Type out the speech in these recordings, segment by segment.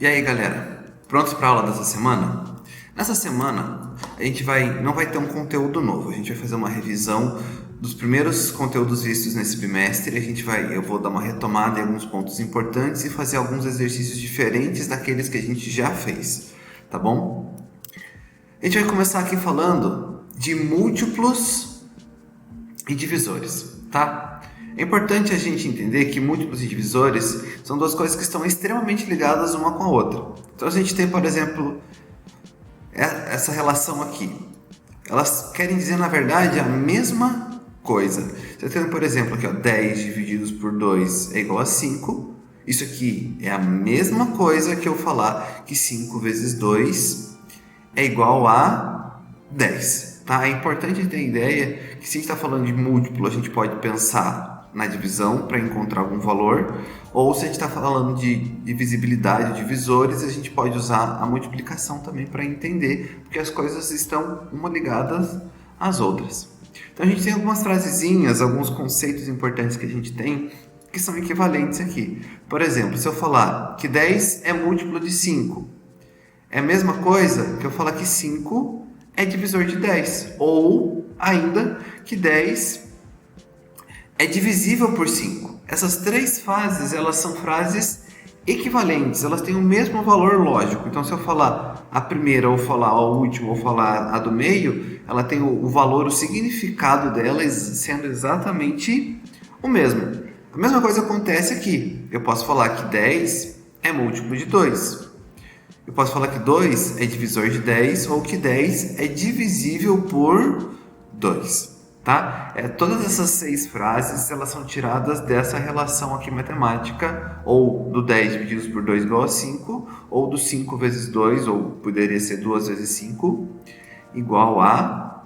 E aí, galera, prontos para a aula dessa semana? Nessa semana, a gente não vai ter um conteúdo novo, a gente vai fazer uma revisão dos primeiros conteúdos vistos nesse bimestre. Eu vou dar uma retomada em alguns pontos importantes e fazer alguns exercícios diferentes daqueles que a gente já fez, tá bom? A gente vai começar aqui falando de múltiplos e divisores, tá? É importante a gente entender que múltiplos e divisores são duas coisas que estão extremamente ligadas uma com a outra. Então a gente tem, por exemplo, essa relação aqui. Elas querem dizer, na verdade, a mesma coisa. Você tem, por exemplo, aqui, 10 divididos por 2 é igual a 5. Isso aqui é a mesma coisa que eu falar que 5 vezes 2 é igual a 10. Tá? É importante ter a ideia que se a gente está falando de múltiplo, a gente pode pensar na divisão para encontrar algum valor, ou se a gente está falando de divisibilidade, divisores, a gente pode usar a multiplicação também para entender, porque as coisas estão uma ligadas às outras. Então a gente tem algumas frasezinhas, alguns conceitos importantes que a gente tem que são equivalentes aqui. Por exemplo, se eu falar que 10 é múltiplo de 5, é a mesma coisa que eu falar que 5 é divisor de 10, ou ainda que 10 é divisível por 5. Essas três frases, elas são frases equivalentes, elas têm o mesmo valor lógico. Então, se eu falar a primeira, ou falar a última, ou falar a do meio, ela tem o valor, o significado delas sendo exatamente o mesmo. A mesma coisa acontece aqui. Eu posso falar que 10 é múltiplo de 2. Eu posso falar que 2 é divisor de 10, ou que 10 é divisível por 2. Tá? Todas essas 6 frases, elas são tiradas dessa relação aqui matemática, ou do 10 divididos por 2 igual a 5, ou do 5 vezes 2, ou poderia ser 2 vezes 5, igual a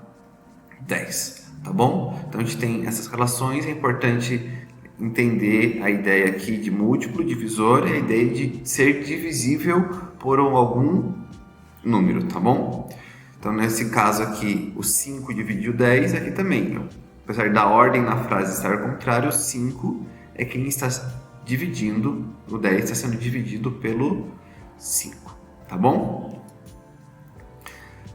10, tá bom? Então a gente tem essas relações, é importante entender a ideia aqui de múltiplo, divisor, e a ideia de ser divisível por algum número, tá bom? Então, nesse caso aqui, o 5 dividiu 10, aqui também. Então, apesar da ordem na frase estar ao contrário, o 5 é quem está dividindo, o 10 está sendo dividido pelo 5, tá bom?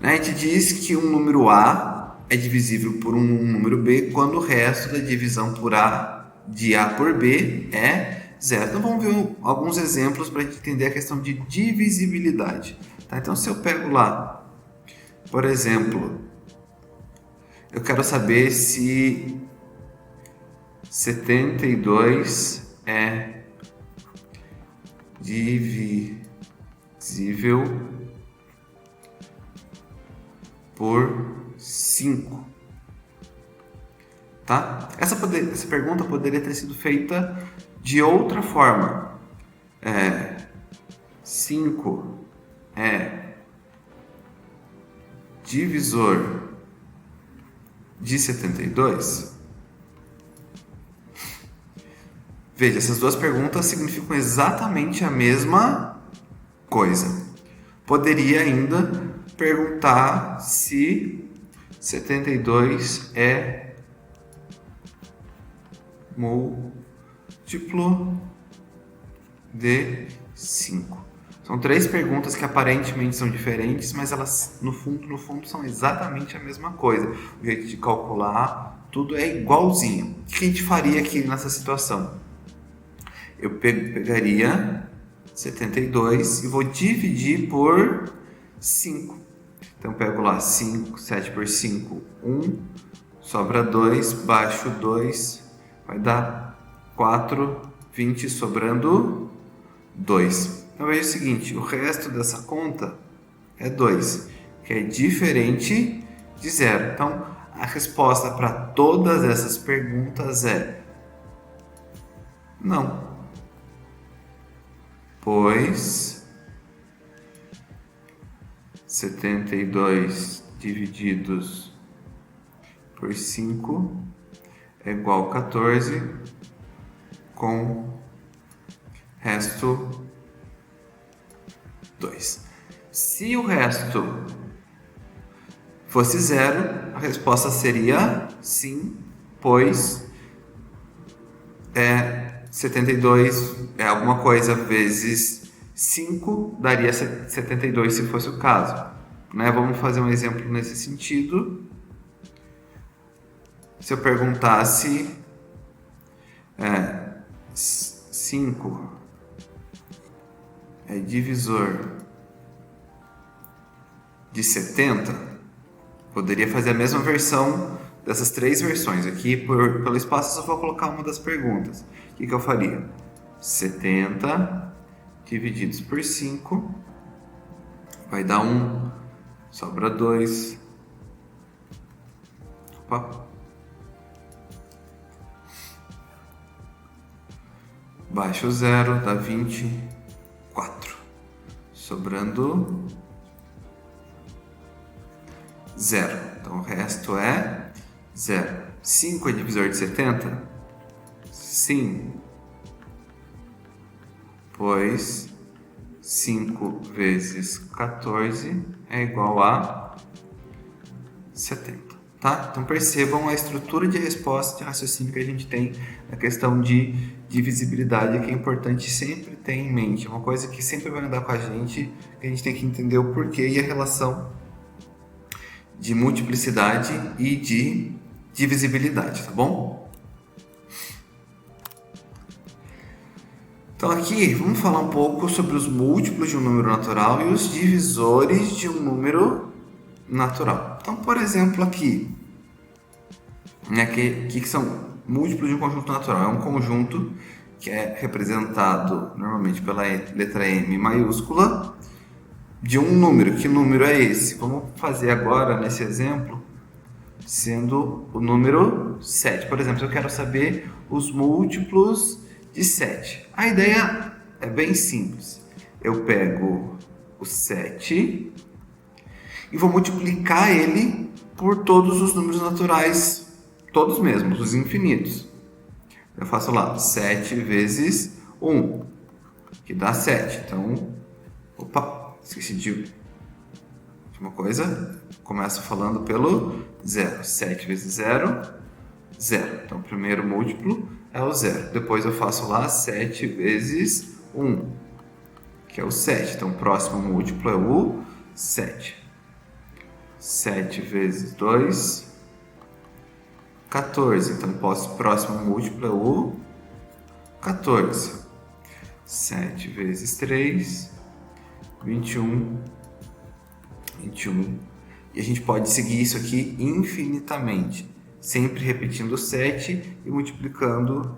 A gente diz que um número A é divisível por um número B quando o resto da divisão de A por B é 0. Então, vamos ver alguns exemplos para a gente entender a questão de divisibilidade. Tá? Então, se eu pego lá, por exemplo, eu quero saber se 72 é divisível por 5. Tá? Essa pergunta poderia ter sido feita de outra forma. 5 é divisor de 72? Veja, essas duas perguntas significam exatamente a mesma coisa. Poderia ainda perguntar se 72 é múltiplo de 5. São 3 perguntas que aparentemente são diferentes, mas elas no fundo são exatamente a mesma coisa. O jeito de calcular, tudo é igualzinho. O que a gente faria aqui nessa situação? Eu pegaria 72 e vou dividir por 5. Então eu pego lá 5, 7 por 5, 1, sobra 2, baixo 2, vai dar 4, 20, sobrando 2. Então veja o seguinte, o resto dessa conta é 2, que é diferente de 0. Então a resposta para todas essas perguntas é não, pois 72 divididos por 5 é igual a 14, com resto 2. Se o resto fosse 0, a resposta seria sim, pois 72 é alguma coisa vezes 5 daria 72 se fosse o caso. Né? Vamos fazer um exemplo nesse sentido. Se eu perguntasse 5 é divisor de 70, poderia fazer a mesma versão dessas 3 versões. Aqui, pelo espaço, eu só vou colocar uma das perguntas. O que eu faria? 70 divididos por 5 vai dar 1, sobra 2. Opa. Baixa o 0, dá 24. Sobrando 0. Então o resto é 0. 5 é divisor de 70? Sim. Pois 5 vezes 14 é igual a 70. Tá? Então percebam a estrutura de resposta de raciocínio que a gente tem na questão de divisibilidade, que é importante sempre ter em mente. É uma coisa que sempre vai andar com a gente, que a gente tem que entender o porquê e a relação de multiplicidade e de divisibilidade, tá bom? Então aqui vamos falar um pouco sobre os múltiplos de um número natural e os divisores de um número natural. Então, por exemplo, aqui, né, que são múltiplos de um conjunto natural? É um conjunto que é representado normalmente pela letra M maiúscula de um número. Que número é esse? Vamos fazer agora, nesse exemplo, sendo o número 7. Por exemplo, eu quero saber os múltiplos de 7. A ideia é bem simples. Eu pego o 7 e vou multiplicar ele por todos os números naturais, todos mesmos, os infinitos. Eu faço lá 7 vezes 1, que dá 7. Então, opa, esqueci de uma coisa. Começo falando pelo 0. 7 vezes 0, 0. Então, o primeiro múltiplo é o 0. Depois eu faço lá 7 vezes 1, que é o 7. Então, o próximo múltiplo é o 7. 7 vezes 2, 14. Então, o próximo múltiplo é o 14. 7 vezes 3, 21. 21. E a gente pode seguir isso aqui infinitamente, sempre repetindo o 7 e multiplicando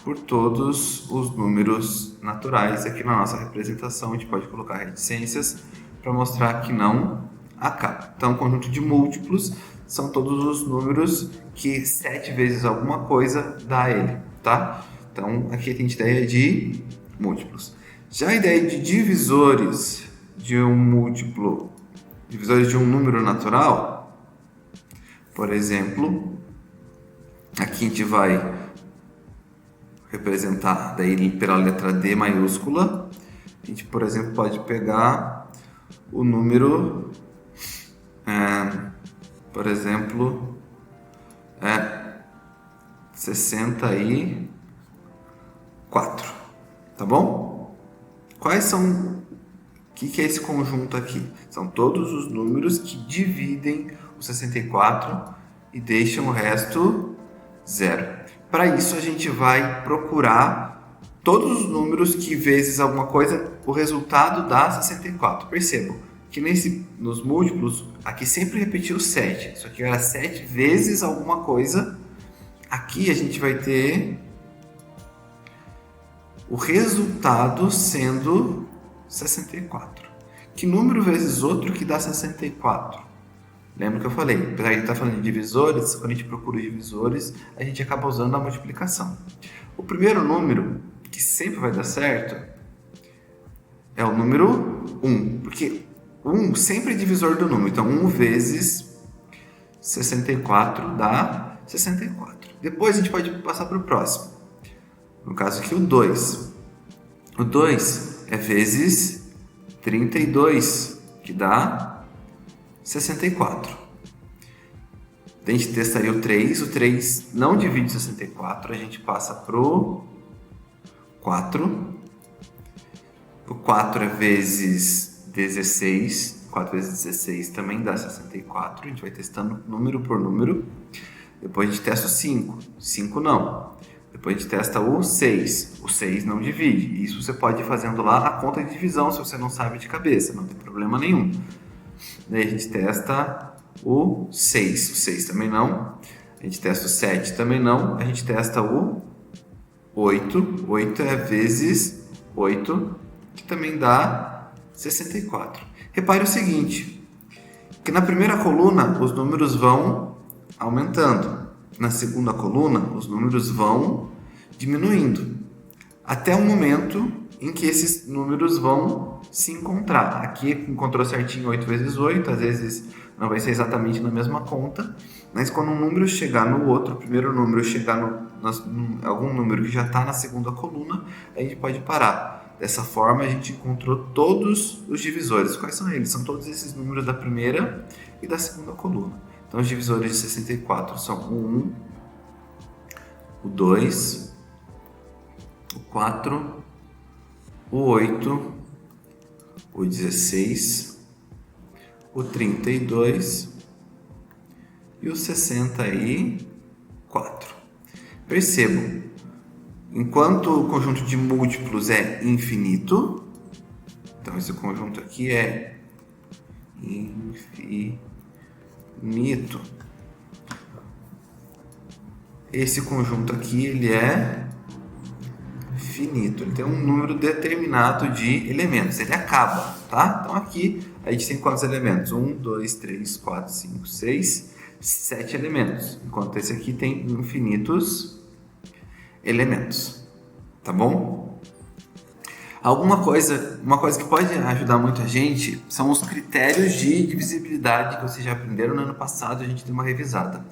por todos os números naturais. Aqui na nossa representação a gente pode colocar reticências para mostrar que não acaba. Então, o conjunto de múltiplos são todos os números que 7 vezes alguma coisa dá a ele, tá? Então, aqui a gente tem a ideia de múltiplos. Já a ideia de divisores de um múltiplo, divisores de um número natural, por exemplo, aqui a gente vai representar daí pela letra D maiúscula. A gente, por exemplo, pode pegar o número, por exemplo, 64, tá bom? Quais são, o que é esse conjunto aqui? São todos os números que dividem o 64 e deixam o resto zero. Para isso a gente vai procurar todos os números que vezes alguma coisa, o resultado dá 64. Percebam que nos múltiplos, aqui sempre repetiu 7. Isso aqui era 7 vezes alguma coisa. Aqui a gente vai ter o resultado sendo 64. Que número vezes outro que dá 64? Lembra que eu falei? Apesar de estar falando de divisores, quando a gente procura divisores, a gente acaba usando a multiplicação. O primeiro número que sempre vai dar certo é o número 1, porque 1 sempre é divisor do número. Então, 1 vezes 64 dá 64. Depois a gente pode passar para o próximo. No caso aqui, o 2. O 2 é vezes 32, que dá 64. A gente testaria o 3. O 3 não divide 64. A gente passa para o 4. O 4 vezes 16. 4 vezes 16 também dá 64. A gente vai testando número por número. Depois a gente testa o 5. 5 não. Depois a gente testa o 6. O 6 não divide. Isso você pode ir fazendo lá a conta de divisão se você não sabe de cabeça. Não tem problema nenhum. Daí a gente testa o 6. O 6 também não. A gente testa o 7 também não. A gente testa o 8. 8 é vezes 8, que também dá 64. Repare o seguinte, que na primeira coluna os números vão aumentando. Na segunda coluna os números vão diminuindo. Até o momento em que esses números vão se encontrar. Aqui encontrou certinho 8 vezes 8, às vezes não vai ser exatamente na mesma conta, mas quando um número chegar no outro, o primeiro número chegar algum número que já está na segunda coluna, a gente pode parar. Dessa forma a gente encontrou todos os divisores. Quais são eles? São todos esses números da primeira e da segunda coluna. Então os divisores de 64 são o 1, o 2, o 4, o 8, o 16, o 32 e o 64. Percebam, enquanto o conjunto de múltiplos é infinito, então esse conjunto aqui é infinito. Esse conjunto aqui ele é finito, ele tem um número determinado de elementos, ele acaba, tá? Então aqui a gente tem quantos elementos? 1, 2, 3, 4, 5, 6, 7 elementos, enquanto esse aqui tem infinitos elementos, tá bom? Uma coisa que pode ajudar muito a gente são os critérios de divisibilidade que vocês já aprenderam no ano passado, a gente deu uma revisada.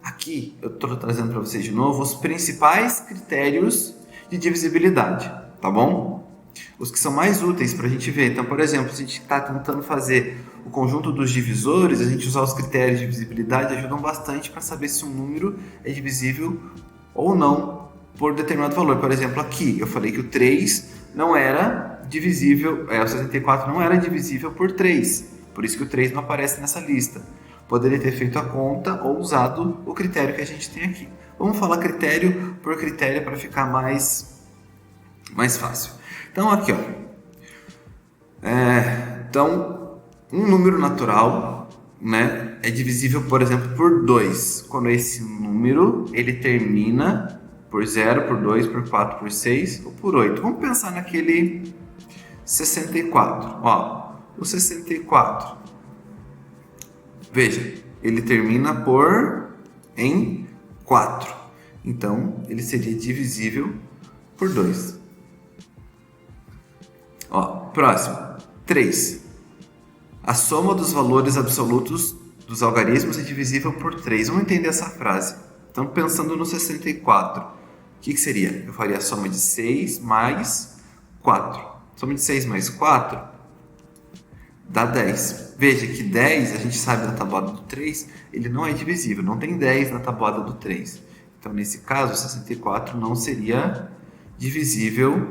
Aqui eu estou trazendo para vocês de novo os principais critérios de divisibilidade, tá bom? Os que são mais úteis para a gente ver. Então, por exemplo, se a gente está tentando fazer o conjunto dos divisores, a gente usar os critérios de divisibilidade ajudam bastante para saber se um número é divisível ou não por determinado valor. Por exemplo, aqui eu falei que o 3 não era divisível, o 64 não era divisível por 3, por isso que o 3 não aparece nessa lista. Poderia ter feito a conta ou usado o critério que a gente tem aqui. Vamos falar critério por critério para ficar mais fácil. Então aqui, ó. Então, um número natural, né, é divisível, por exemplo, por 2. Quando esse número ele termina por 0, por 2, por 4, por 6 ou por 8. Vamos pensar naquele 64. Ó, o 64. Veja, ele termina em 4. Então, ele seria divisível por 2. Ó, próximo. 3. A soma dos valores absolutos dos algarismos é divisível por 3. Vamos entender essa frase. Então, pensando no 64, o que seria? Eu faria a soma de 6 mais 4. Soma de 6 mais 4 dá 10. Veja que 10, a gente sabe da tabuada do 3, ele não é divisível, não tem 10 na tabuada do 3. Então, nesse caso, 64 não seria divisível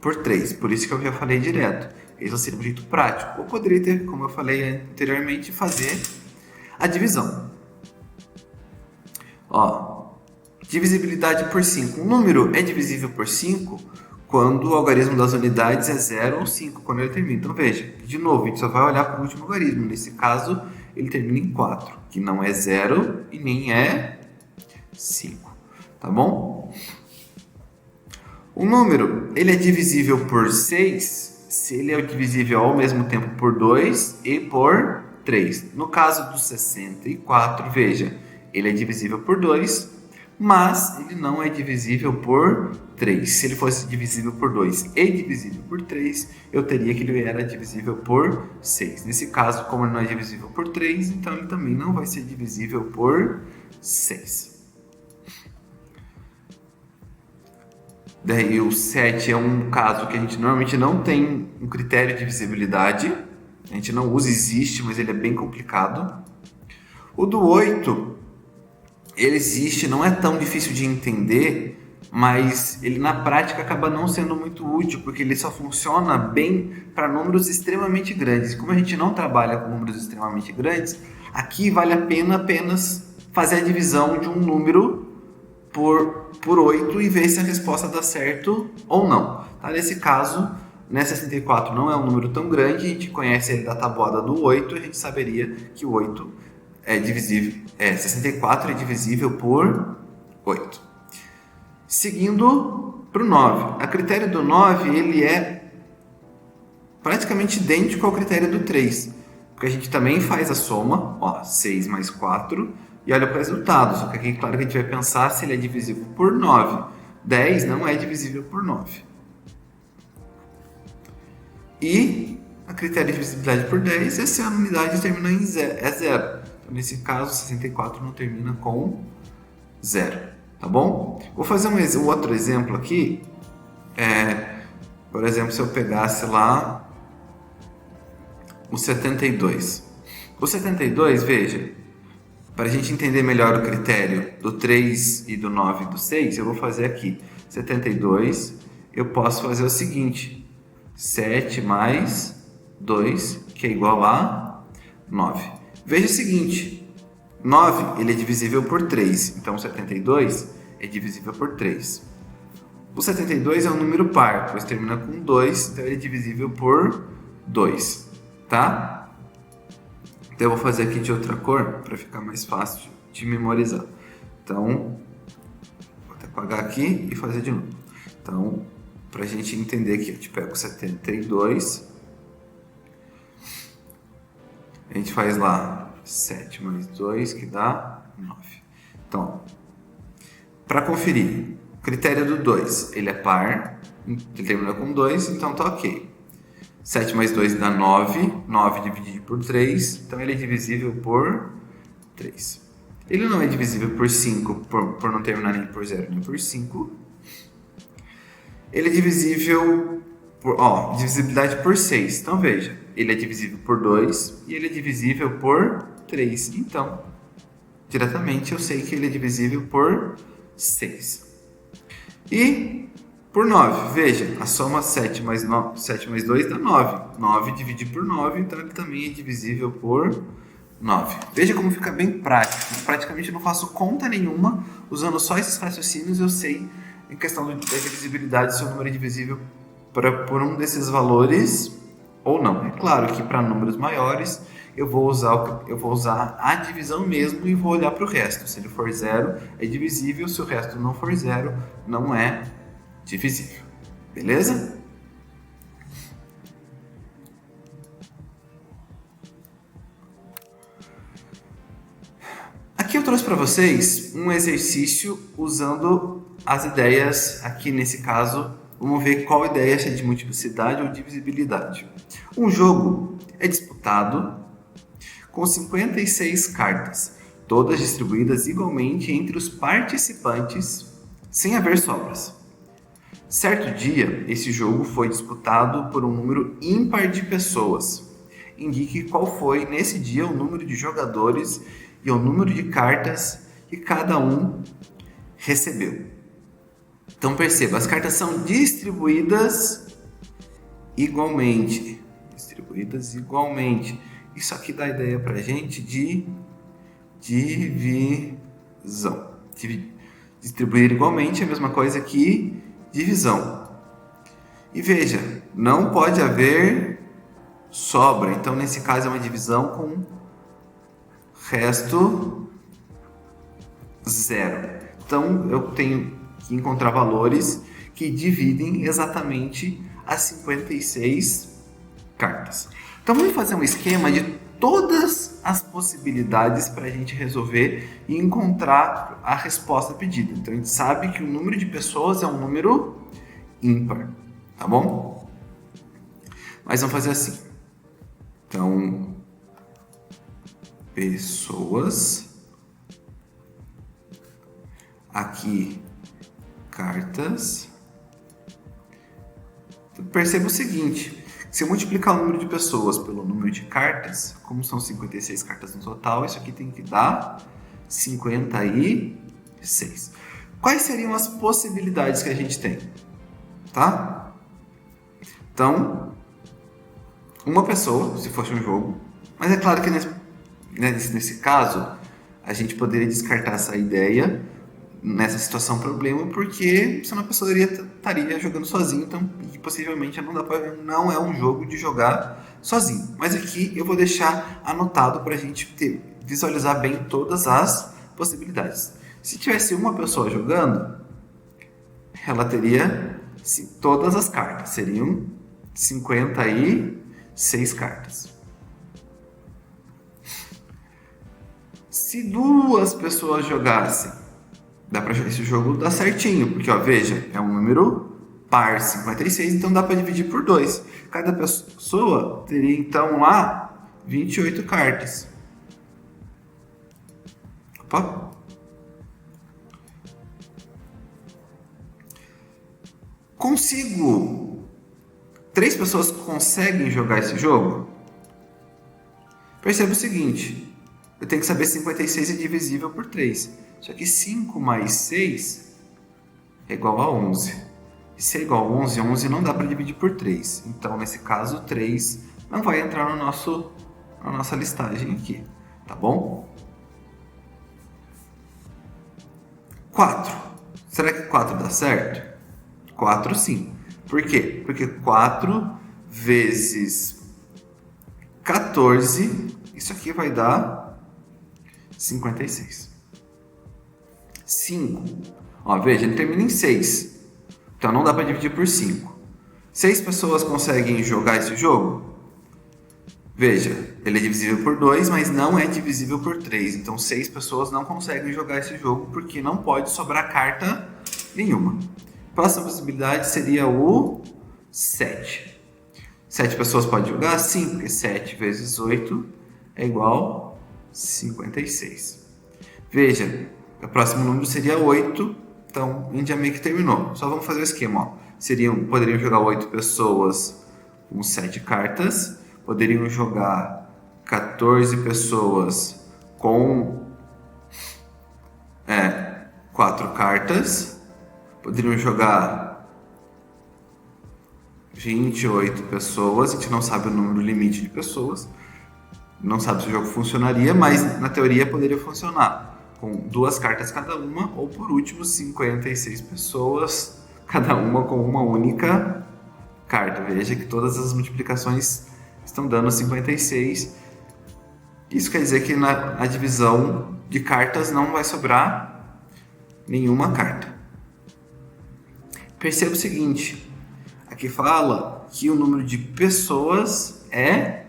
por 3. Por isso que eu já falei direto. Esse seria um jeito prático. Ou poderia ter, como eu falei anteriormente, fazer a divisão. Ó, divisibilidade por 5. Um número é divisível por 5 quando o algarismo das unidades é 0 ou 5, quando ele termina. Então, veja, de novo, a gente só vai olhar para o último algarismo. Nesse caso, ele termina em 4, que não é 0 e nem é 5. Tá bom? O número, ele é divisível por 6 se ele é divisível ao mesmo tempo por 2 e por 3. No caso do 64, veja, ele é divisível por 2, mas ele não é divisível por 3. Se ele fosse divisível por 2 e divisível por 3, eu teria que ele era divisível por 6. Nesse caso, como ele não é divisível por 3, então ele também não vai ser divisível por 6. Daí o 7 é um caso que a gente normalmente não tem um critério de divisibilidade. A gente não usa, existe, mas ele é bem complicado. O do 8, ele existe, não é tão difícil de entender, mas ele na prática acaba não sendo muito útil, porque ele só funciona bem para números extremamente grandes. E como a gente não trabalha com números extremamente grandes, aqui vale a pena apenas fazer a divisão de um número por 8 e ver se a resposta dá certo ou não. Tá? Nesse caso, 64 não é um número tão grande, a gente conhece ele da tabuada do 8, a gente saberia que o 8 é divisível, 64 é divisível por 8. Seguindo para o 9. A critério do 9 ele é praticamente idêntico ao critério do 3, porque a gente também faz a soma, 6 mais 4, e olha para o resultado. Só que aqui, claro, que a gente vai pensar se ele é divisível por 9. 10 não é divisível por 9. E a critério de divisibilidade por 10 é se a unidade termina em 0. Então, nesse caso, 64 não termina com 0. Tá bom? Vou fazer um outro exemplo aqui. Por exemplo, se eu pegasse lá o 72. O 72, veja, para a gente entender melhor o critério do 3 e do 9 e do 6, eu vou fazer aqui 72, eu posso fazer o seguinte, 7 mais 2, que é igual a 9. Veja o seguinte, 9 ele é divisível por 3, então 72 é divisível por 3. O 72 é um número par, pois termina com 2, então ele é divisível por 2, tá? Então eu vou fazer aqui de outra cor para ficar mais fácil de memorizar. Então, vou até apagar aqui e fazer de novo. Então, para a gente entender aqui, a gente pega o 72, a gente faz lá 7 mais 2, que dá 9. Então, para conferir, o critério do 2, ele é par, ele termina com 2, então tá ok. 7 mais 2 dá 9, 9 dividido por 3, então ele é divisível por 3. Ele não é divisível por 5, por não terminar nem por 0 nem por 5. Ele é divisível por, divisibilidade por 6. Então veja, ele é divisível por 2 e ele é divisível por 3. Então, diretamente eu sei que ele é divisível por 6. E por 9, veja, a soma 7 mais 2 dá 9. 9 dividido por 9, então ele também é divisível por 9. Veja como fica bem prático. Praticamente eu não faço conta nenhuma, usando só esses raciocínios eu sei, em questão da divisibilidade, se o número é divisível por um desses valores ou não. É claro que para números maiores eu vou usar a divisão mesmo e vou olhar para o resto. Se ele for 0, é divisível. Se o resto não for 0, não é divisível. Beleza? Aqui eu trouxe para vocês um exercício usando as ideias, aqui nesse caso, vamos ver qual ideia é de multiplicidade ou divisibilidade. Um jogo é disputado com 56 cartas, todas distribuídas igualmente entre os participantes, sem haver sobras. Certo dia, esse jogo foi disputado por um número ímpar de pessoas. Indique qual foi, nesse dia, o número de jogadores e o número de cartas que cada um recebeu. Então perceba, as cartas são distribuídas igualmente. Isso aqui dá ideia pra gente de divisão. Distribuir igualmente é a mesma coisa que divisão. E veja, não pode haver sobra. Então, nesse caso, é uma divisão com resto 0. Então, eu tenho que encontrar valores que dividem exatamente as 56 cartas. Então, vamos fazer um esquema de todas as possibilidades para a gente resolver e encontrar a resposta pedida. Então, a gente sabe que o número de pessoas é um número ímpar, tá bom? Mas vamos fazer assim. Então, pessoas, aqui, cartas. Perceba o seguinte, se eu multiplicar o número de pessoas pelo número de cartas, como são 56 cartas no total, isso aqui tem que dar 56. Quais seriam as possibilidades que a gente tem? Tá? Então, uma pessoa, se fosse um jogo, mas é claro que nesse caso, a gente poderia descartar essa ideia nessa situação problema, porque senão a pessoa estaria jogando sozinho, então e possivelmente não é um jogo de jogar sozinho. Mas aqui eu vou deixar anotado para a gente visualizar bem todas as possibilidades. Se tivesse uma pessoa jogando, ela teria todas as cartas, seriam 56 cartas. Se duas pessoas jogassem, dá para esse jogo dar certinho, porque ó, veja, é um número par, 56, então dá para dividir por 2. Cada pessoa teria então lá 28 cartas. Opa. Três pessoas conseguem jogar esse jogo? Perceba o seguinte, eu tenho que saber se 56 é divisível por 3. Só que 5 mais 6 é igual a 11. E se é igual a 11, 11 não dá para dividir por 3. Então, nesse caso, 3 não vai entrar na nossa listagem aqui. Tá bom? 4. Será que 4 dá certo? 4 sim. Por quê? Porque 4 vezes 14, isso aqui vai dar 56. 5. Ó, veja, ele termina em 6. Então não dá para dividir por 5. 6 pessoas conseguem jogar esse jogo? Veja, ele é divisível por 2, mas não é divisível por 3. Então 6 pessoas não conseguem jogar esse jogo porque não pode sobrar carta nenhuma. Próxima possibilidade seria o 7. 7 pessoas podem jogar? Sim, porque 7 vezes 8 é igual a 56. Veja, o próximo número seria 8, então a gente já meio que terminou. Só vamos fazer o esquema. Ó. Poderiam jogar 8 pessoas com 7 cartas, poderiam jogar 14 pessoas com 4 cartas, poderiam jogar 28 pessoas, a gente não sabe o número limite de pessoas, não sabe se o jogo funcionaria, mas na teoria poderia funcionar com 2 cartas cada uma, ou por último 56 pessoas, cada uma com uma única carta. Veja que todas as multiplicações estão dando 56. Isso quer dizer que na divisão de cartas não vai sobrar nenhuma carta. Perceba o seguinte, aqui fala que o número de pessoas é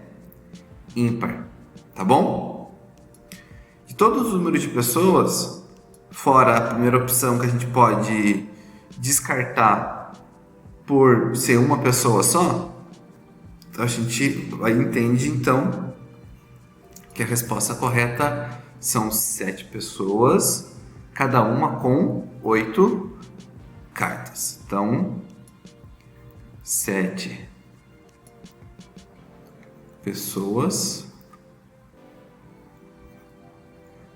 ímpar, tá bom? De todos os números de pessoas, fora a primeira opção que a gente pode descartar por ser uma pessoa só, a gente entende então que a resposta correta são 7 pessoas, cada uma com 8 cartas. Então, 7 pessoas,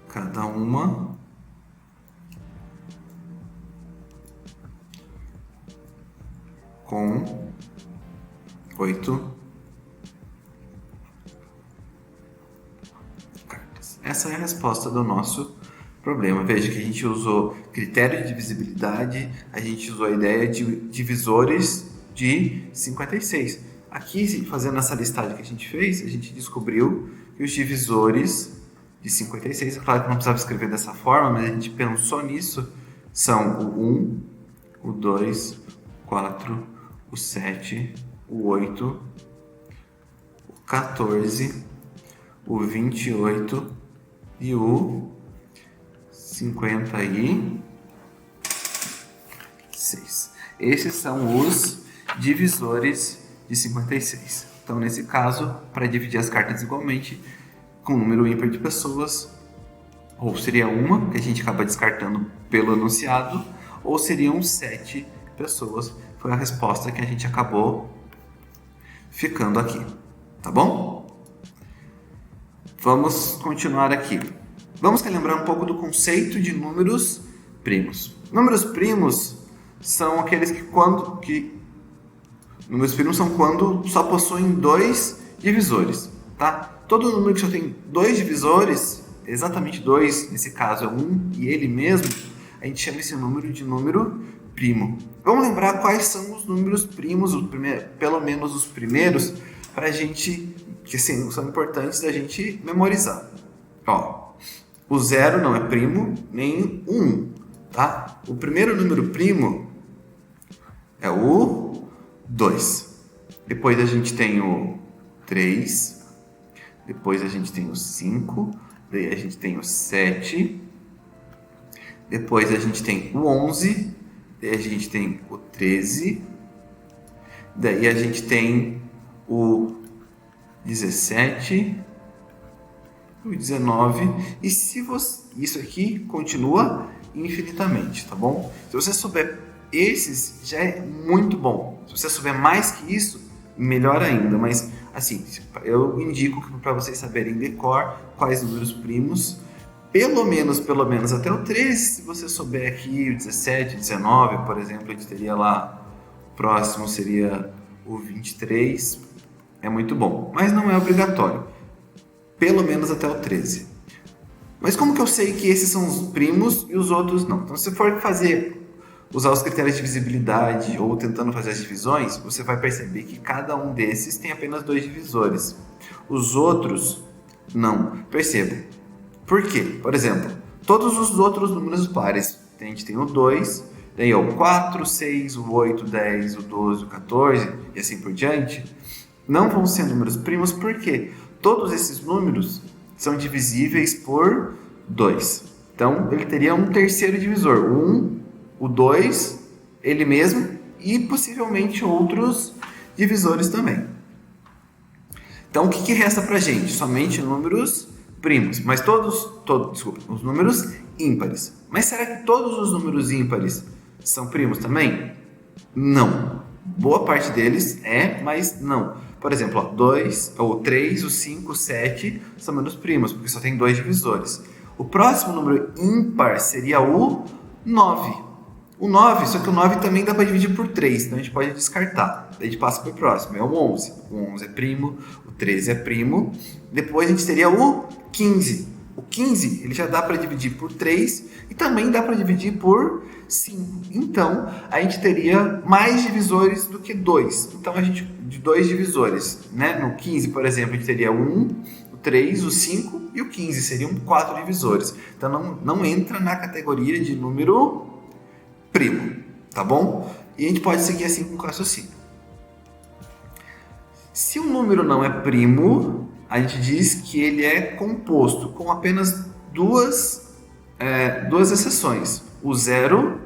cada uma com 8 cartas. Essa é a resposta do nosso problema. Veja que a gente usou critério de divisibilidade, a gente usou a ideia de divisores de 56. Aqui, fazendo essa listagem que a gente fez, a gente descobriu que os divisores de 56, é claro que não precisava escrever dessa forma, mas a gente pensou nisso, são o 1, o 2, o 4, o 7, o 8, o 14, o 28 e o 56. Esses são os divisores de 56. Então, nesse caso, para dividir as cartas igualmente, com um número ímpar de pessoas, ou seria uma, que a gente acaba descartando pelo enunciado, ou seriam 7 pessoas. Foi a resposta que a gente acabou ficando aqui. Tá bom? Vamos continuar aqui. Vamos relembrar um pouco do conceito de números primos. Números primos são aqueles números primos são quando só possuem 2 divisores, tá? Todo número que só tem 2 divisores, exatamente 2, nesse caso é 1 e ele mesmo, a gente chama esse número de número primo. Vamos lembrar quais são os números primos, pelo menos os primeiros, para a gente, que assim, são importantes da gente memorizar. Ó, o 0 não é primo, nem o 1, tá? O primeiro número primo é o 2. Depois a gente tem o 3. Depois a gente tem o 5. Daí a gente tem o 7. Depois a gente tem o 11. Daí a gente tem o 13. Daí a gente tem o 17. O 19. E se você... isso aqui continua infinitamente, tá bom? Se você souber esses, já é muito bom. Se você souber mais que isso, melhor ainda. Mas, assim, eu indico para vocês saberem decor quais números primos, pelo menos até o 13. Se você souber aqui o 17, 19, por exemplo, a gente teria lá, o próximo seria o 23. É muito bom, mas não é obrigatório. Pelo menos até o 13. Mas como que eu sei que esses são os primos e os outros não? Então, se for usar os critérios de divisibilidade ou tentando fazer as divisões, você vai perceber que cada um desses tem apenas 2 divisores. Os outros, não. Perceba. Por quê? Por exemplo, todos os outros números pares. A gente tem o 2, daí o 4, o 6, o 8, o 10, o 12, o 14 e assim por diante. Não vão ser números primos porque todos esses números são divisíveis por 2. Então, ele teria um terceiro divisor, o 1, o 2, ele mesmo e possivelmente outros divisores também. Então, o que resta pra gente? Somente números primos, mas os números ímpares. Mas será que todos os números ímpares são primos também? Não. Boa parte deles é, mas não. Por exemplo, 2, o 3, o 5, o 7 são números primos, porque só tem 2 divisores. O próximo número ímpar seria o 9. O 9, só que o 9 também dá para dividir por 3, então a gente pode descartar. Daí a gente passa para o próximo, é o 11. O 11 é primo, o 13 é primo. Depois a gente teria o 15. O 15 ele já dá para dividir por 3 e também dá para dividir por 5. Então, a gente teria mais divisores do que 2. Então, de 2 divisores, né? No 15, por exemplo, a gente teria o 1, o 3, o 5 e o 15. Seriam 4 divisores. Então, não entra na categoria de número primo, tá bom? E a gente pode seguir assim com o raciocínio. Se um número não é primo, a gente diz que ele é composto com apenas duas exceções, o 0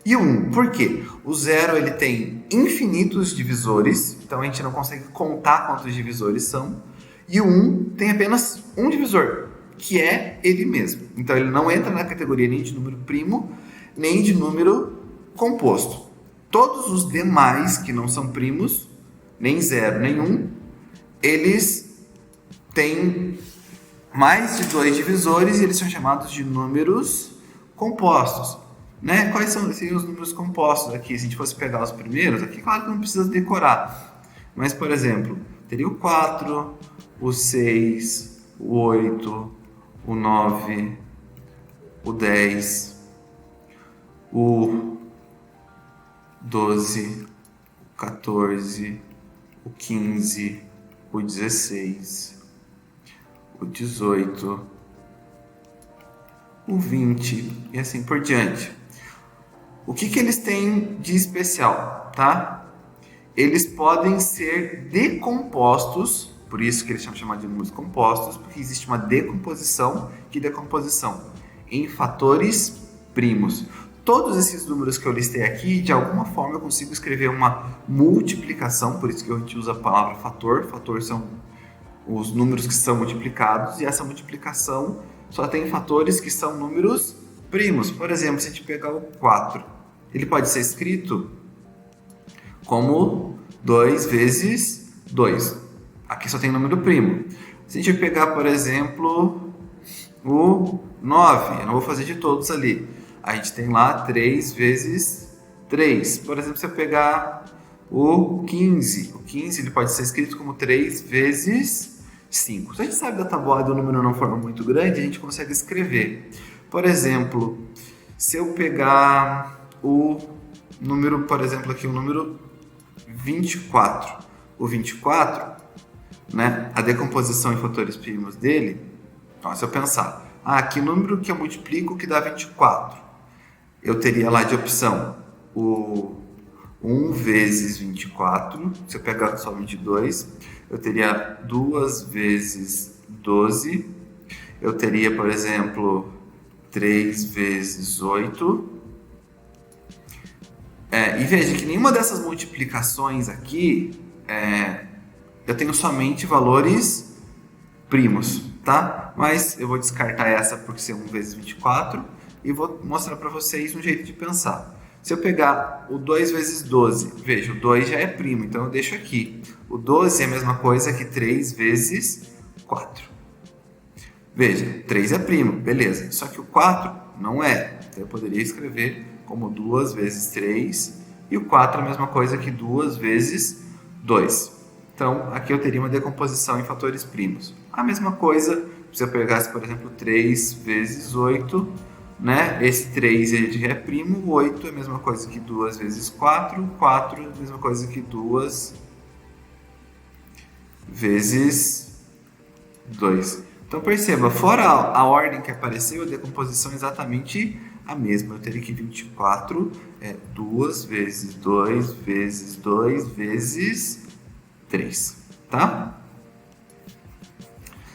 e o 1. Por quê? O 0 ele tem infinitos divisores, então a gente não consegue contar quantos divisores são, e o 1 tem apenas um divisor, que é ele mesmo. Então ele não entra na categoria nem de número primo, nem de número composto. Todos os demais que não são primos, nem 0, nem 1, eles têm mais de 2 divisores e eles são chamados de números compostos. Né? Quais são os números compostos aqui? Se a gente fosse pegar os primeiros, aqui claro que não precisa decorar. Mas, por exemplo, teria o 4, o 6, o 8, o 9, o 10, o 12, o 14, o 15, o 16, o 18, o 20 e assim por diante. O que eles têm de especial, tá? Eles podem ser decompostos, por isso que eles são chamados de números compostos, porque existe uma decomposição. Que decomposição? Em fatores primos. Todos esses números que eu listei aqui, de alguma forma eu consigo escrever uma multiplicação, por isso que a gente usa a palavra fator. Fator são os números que são multiplicados, e essa multiplicação só tem fatores que são números primos. Por exemplo, se a gente pegar o 4, ele pode ser escrito como 2 vezes 2. Aqui só tem número primo. Se a gente pegar, por exemplo, o 9, eu não vou fazer de todos ali, A gente tem lá 3 vezes 3. Por exemplo, se eu pegar o 15 ele pode ser escrito como 3 vezes 5. Se a gente sabe da tabuada e o número não for muito grande, a gente consegue escrever. Por exemplo, se eu pegar o número, por exemplo, aqui o número 24. O 24, né, a decomposição em fatores primos dele, então, se eu pensar, que número que eu multiplico que dá 24? Eu teria lá de opção o 1 vezes 24, se eu pegar só 22, eu teria 2 vezes 12, eu teria, por exemplo, 3 vezes 8. E veja que nenhuma dessas multiplicações aqui, eu tenho somente valores primos, tá? Mas eu vou descartar essa por ser 1 vezes 24 e vou mostrar para vocês um jeito de pensar. Se eu pegar o 2 vezes 12, veja, o 2 já é primo, então eu deixo aqui. O 12 é a mesma coisa que 3 vezes 4. Veja, 3 é primo, beleza. Só que o 4 não é. Então eu poderia escrever como 2 vezes 3 e o 4 é a mesma coisa que 2 vezes 2. Então, aqui eu teria uma decomposição em fatores primos. A mesma coisa, se eu pegasse, por exemplo, 3 vezes 8, né? Esse 3 ele é primo, o 8 é a mesma coisa que 2 vezes 4, 4 é a mesma coisa que 2 vezes 2. Então perceba, fora a ordem que apareceu, a decomposição é exatamente a mesma. Eu teria que 24 é 2 vezes 2 vezes 2 vezes 3, tá?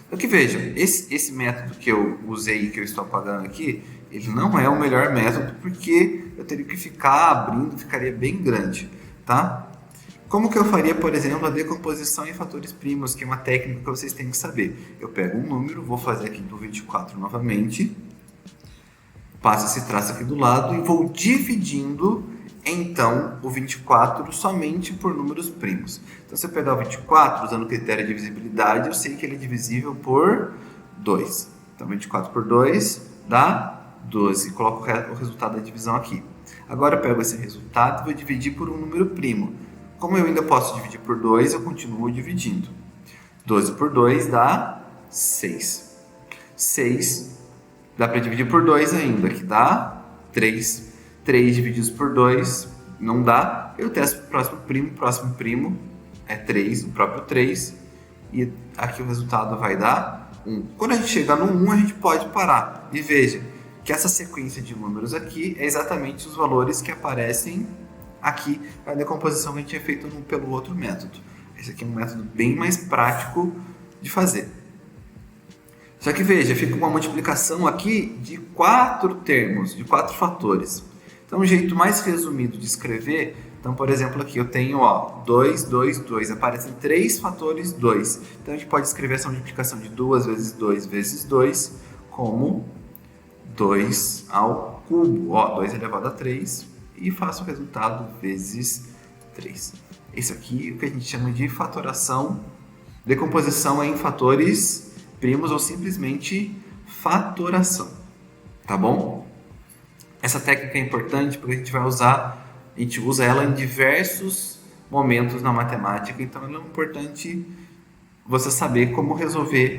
Então que veja, esse método que eu usei, que eu estou apagando aqui, ele não é o melhor método porque eu teria que ficar abrindo, ficaria bem grande, tá? Como que eu faria, por exemplo, a decomposição em fatores primos, que é uma técnica que vocês têm que saber. Eu pego um número, vou fazer aqui do 24 novamente, passo esse traço aqui do lado e vou dividindo, então, o 24 somente por números primos. Então, se eu pegar o 24, usando o critério de divisibilidade, eu sei que ele é divisível por 2. Então, 24 por 2 dá 12. Coloco o resultado da divisão aqui. Agora, eu pego esse resultado e vou dividir por um número primo. Como eu ainda posso dividir por 2, eu continuo dividindo. 12 por 2 dá 6. 6 dá para dividir por 2 ainda, que dá 3. 3 divididos por 2 não dá. Eu testo para o próximo primo é 3, o próprio 3. E aqui o resultado vai dar 1. Quando a gente chegar no 1, a gente pode parar. E veja que essa sequência de números aqui é exatamente os valores que aparecem aqui na decomposição que a gente tinha feito pelo outro método. Esse aqui é um método bem mais prático de fazer. Só que veja, fica uma multiplicação aqui de 4 termos, de 4 fatores. Então, um jeito mais resumido de escrever, então, por exemplo, aqui eu tenho 2, 2, 2, aparecem 3 fatores 2. Então, a gente pode escrever essa multiplicação de 2 vezes 2 vezes 2 como 2 ao cubo. 2 elevado a 3 e faço o resultado vezes 3. Isso aqui é o que a gente chama de fatoração, decomposição em fatores primos ou simplesmente fatoração, tá bom? Essa técnica é importante porque a gente usa ela em diversos momentos na matemática, então é importante você saber como resolver,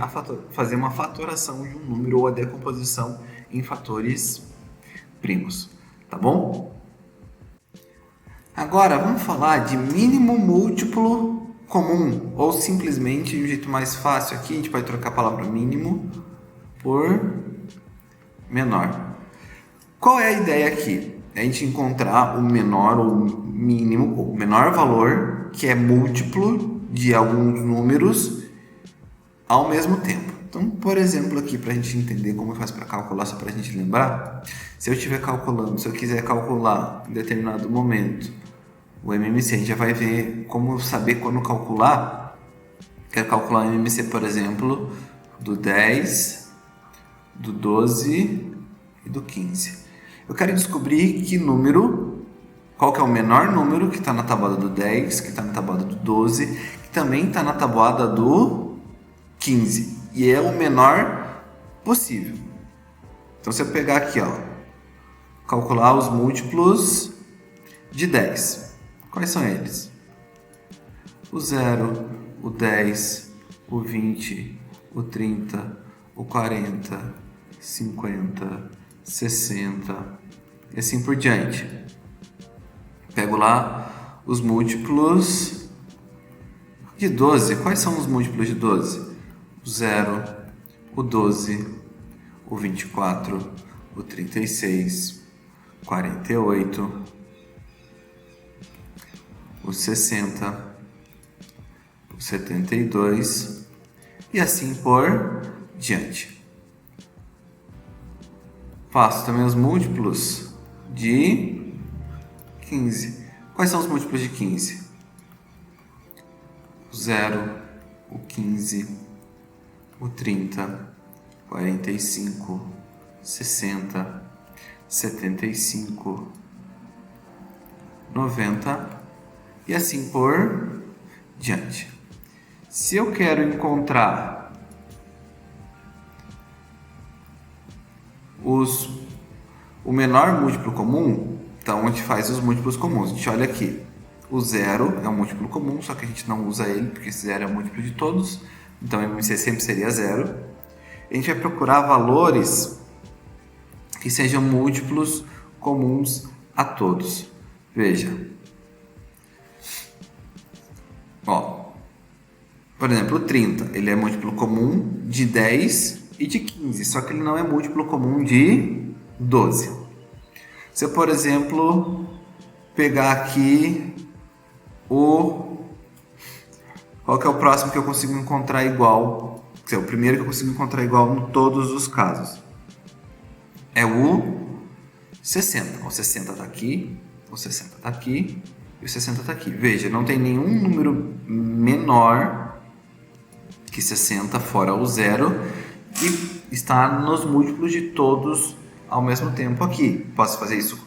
fazer uma fatoração de um número ou a decomposição em fatores primos, tá bom? Agora vamos falar de mínimo múltiplo comum, ou simplesmente, de um jeito mais fácil aqui, a gente pode trocar a palavra mínimo por menor. Qual é a ideia aqui? É a gente encontrar o menor ou mínimo, o menor valor que é múltiplo de alguns números ao mesmo tempo. Então, por exemplo, aqui para a gente entender como faz para calcular, só para a gente lembrar, se eu estiver calculando, se eu quiser calcular em determinado momento o MMC, a gente já vai ver como saber quando calcular. Quero calcular o MMC, por exemplo, do 10, do 12 e do 15. Eu quero descobrir qual que é o menor número que está na tabuada do 10, que está na tabuada do 12, que também está na tabuada do 15. E é o menor possível. Então, se eu pegar aqui, calcular os múltiplos de 10. Quais são eles? O 0, o 10, o 20, o 30, o 40, 50, 60 e assim por diante. Pego lá os múltiplos de 12. Quais são os múltiplos de 12? O 0, o 12, o 24, o 36, 48, o 60, o 72 e assim por diante. Faço também os múltiplos de 15. Quais são os múltiplos de 15? O 0, o 15, o 30, 45, 60, 75, 90 e assim por diante. Se eu quero encontrar o menor múltiplo comum, então a gente faz os múltiplos comuns. A gente olha aqui, o 0 é um múltiplo comum, só que a gente não usa ele, porque esse 0 é o múltiplo de todos, então MMC sempre seria 0. A gente vai procurar valores que sejam múltiplos comuns a todos. Veja. Ó, por exemplo, o 30, ele é múltiplo comum de 10 e de 15, só que ele não é múltiplo comum de 12. Se eu, por exemplo, pegar aqui qual que é o próximo que eu consigo encontrar igual, que é o primeiro que eu consigo encontrar igual em todos os casos, é o 60. O 60 está aqui, o 60 está aqui e o 60 está aqui. Veja, não tem nenhum número menor que 60 fora o 0 e está nos múltiplos de todos ao mesmo tempo aqui. Posso fazer isso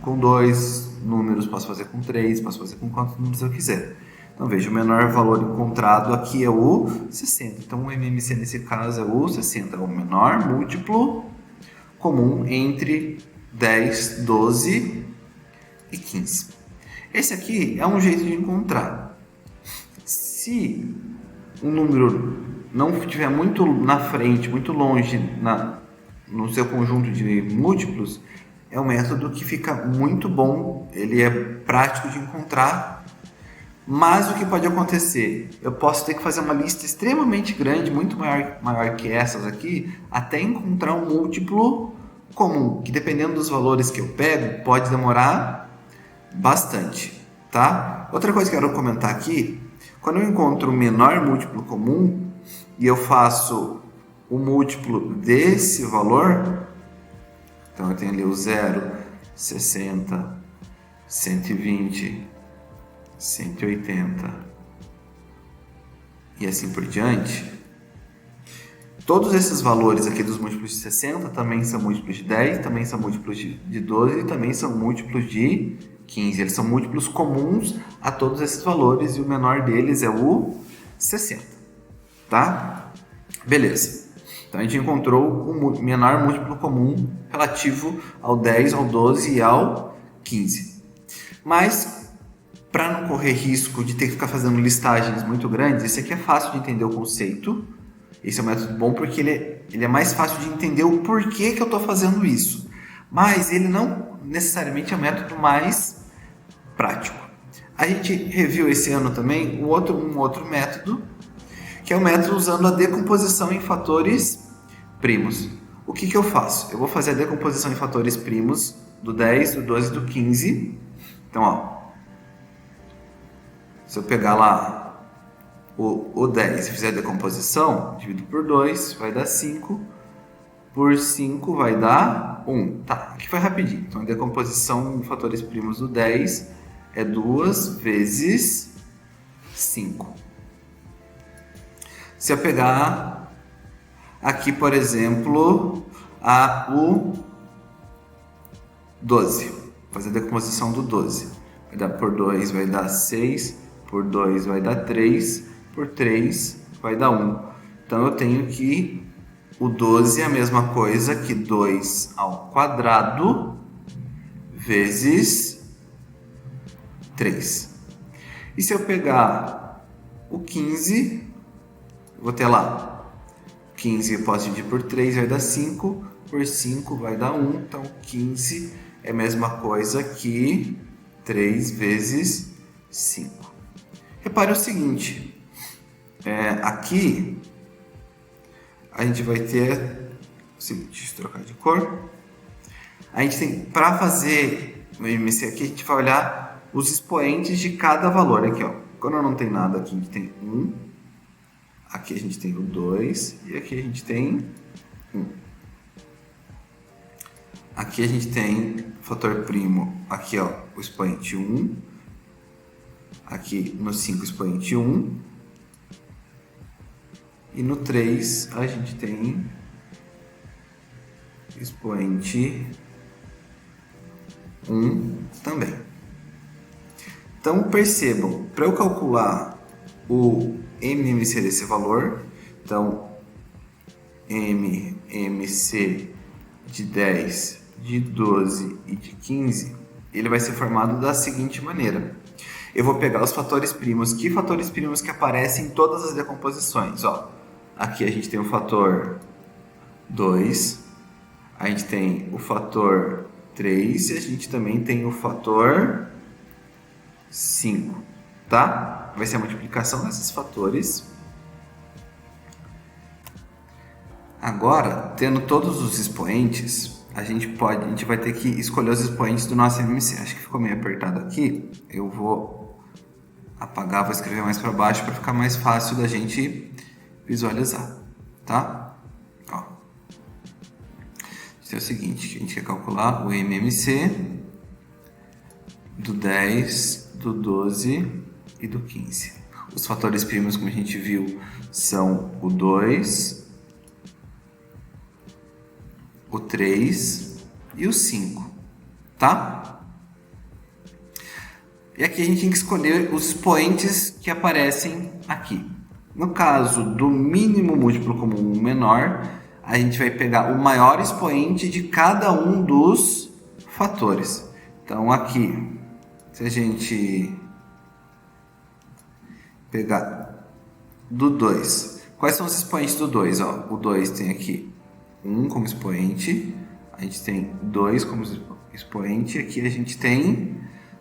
com 2 números, posso fazer com 3, posso fazer com quantos números eu quiser. Então veja, o menor valor encontrado aqui é o 60. Então o MMC nesse caso é o 60, é o menor múltiplo comum entre 10, 12 e 15. Esse aqui é um jeito de encontrar. Se um número não estiver muito na frente, muito longe no seu conjunto de múltiplos, é um método que fica muito bom, ele é prático de encontrar, mas o que pode acontecer? Eu posso ter que fazer uma lista extremamente grande, muito maior que essas aqui, até encontrar um múltiplo comum, que dependendo dos valores que eu pego, pode demorar bastante, tá? Outra coisa que eu quero comentar aqui, quando eu encontro o menor múltiplo comum e eu faço o múltiplo desse valor, então eu tenho ali o 0, 60, 120, 180 e assim por diante. Todos esses valores aqui dos múltiplos de 60 também são múltiplos de 10, também são múltiplos de 12 e também são múltiplos de 15. Eles são múltiplos comuns a todos esses valores e o menor deles é o 60, tá? Beleza. Então a gente encontrou o menor múltiplo comum relativo ao 10, ao 12 e ao 15. Mas, para não correr risco de ter que ficar fazendo listagens muito grandes, esse aqui é fácil de entender o conceito. Esse é um método bom porque ele é mais fácil de entender o porquê que eu estou fazendo isso. Mas ele não necessariamente é o método mais prático. A gente reviu esse ano também um outro método, que é o método usando a decomposição em fatores primos. O que eu faço? Eu vou fazer a decomposição em fatores primos do 10, do 12 e do 15. Então, ó, se eu pegar lá o 10 e fizer a decomposição, divido por 2, vai dar 5. Por 5 vai dar 1. Tá, aqui foi rapidinho. Então, a decomposição em fatores primos do 10 é 2 vezes 5. Se eu pegar aqui, por exemplo, o 12, fazer a decomposição do 12. Vai dar por 2 vai dar 6, por 2 vai dar 3, por 3 vai dar 1. Então eu tenho que o 12 é a mesma coisa que 2 ao quadrado vezes 3. E se eu pegar o 15, vou ter lá 15 eu posso dividir por 3, vai dar 5, por 5 vai dar 1, então 15 é a mesma coisa que 3 vezes 5. Repare o seguinte, aqui a gente vai ter o seguinte, deixa eu trocar de cor. A gente tem, para fazer o MMC aqui, a gente vai olhar os expoentes de cada valor. Aqui, ó, quando não tem nada aqui, a gente tem 1, aqui a gente tem o 2 e aqui a gente tem 1. Aqui a gente tem o fator primo, aqui ó, o expoente 1, aqui no 5 expoente 1, e no 3 a gente tem expoente 1 também. Então percebam, para eu calcular o MMC desse valor, então MMC de 10, de 12 e de 15, ele vai ser formado da seguinte maneira. Eu vou pegar os fatores primos. Que fatores primos que aparecem em todas as decomposições? Ó, aqui a gente tem o fator 2, a gente tem o fator 3 e a gente também tem o fator 5, tá? Vai ser a multiplicação desses fatores. Agora, tendo todos os expoentes, a gente vai ter que escolher os expoentes do nosso MMC. Acho que ficou meio apertado aqui. Eu vou apagar, vou escrever mais para baixo para ficar mais fácil da gente visualizar, tá? Ó. Então é o seguinte, a gente quer calcular o MMC do 10, do 12 e do 15. Os fatores primos, como a gente viu, são o 2, o 3 e o 5, tá? E aqui a gente tem que escolher os expoentes que aparecem aqui. No caso do mínimo múltiplo comum menor, a gente vai pegar o maior expoente de cada um dos fatores. Então aqui, se a gente pegar do 2, quais são os expoentes do 2? Ó, o 2 tem aqui 1 como expoente, a gente tem 2 como expoente, e aqui a gente tem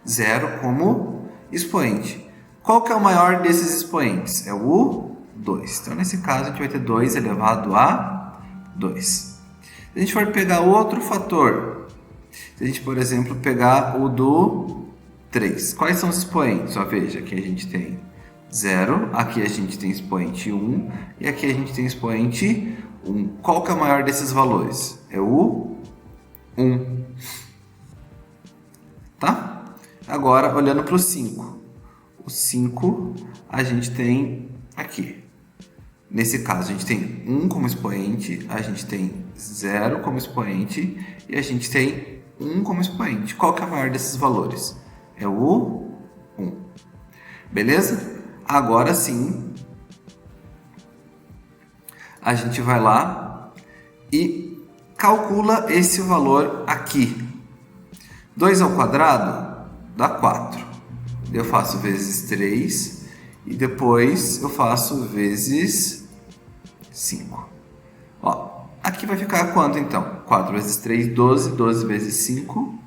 0 como expoente. Qual que é o maior desses expoentes? É o 2. Então, nesse caso, a gente vai ter 2 elevado a 2. Se a gente for pegar outro fator, se a gente, por exemplo, pegar o do 3, quais são os expoentes? Ó, veja, aqui a gente tem 0, aqui a gente tem expoente 1 e aqui a gente tem expoente 1. Qual que é o maior desses valores? É o 1. Tá? Agora, olhando para o 5. O 5 a gente tem aqui. Nesse caso, a gente tem 1 como expoente, a gente tem 0 como expoente e a gente tem 1 como expoente. Qual que é o maior desses valores? É o 1. Beleza? Agora sim, a gente vai lá e calcula esse valor aqui. 2 ao quadrado dá 4. Eu faço vezes 3 e depois eu faço vezes 5. Ó, aqui vai ficar quanto então? 4 vezes 3, 12. 12 vezes 5,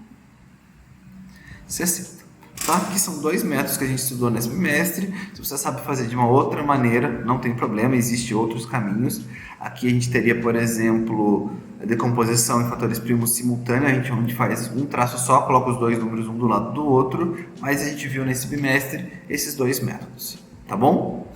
60. Tá? Aqui são 2 métodos que a gente estudou nesse bimestre. Se você sabe fazer de uma outra maneira, não tem problema, existem outros caminhos. Aqui a gente teria, por exemplo, a decomposição em fatores primos simultânea, a gente faz um traço só, coloca os dois números um do lado do outro, mas a gente viu nesse bimestre esses 2 métodos, tá bom?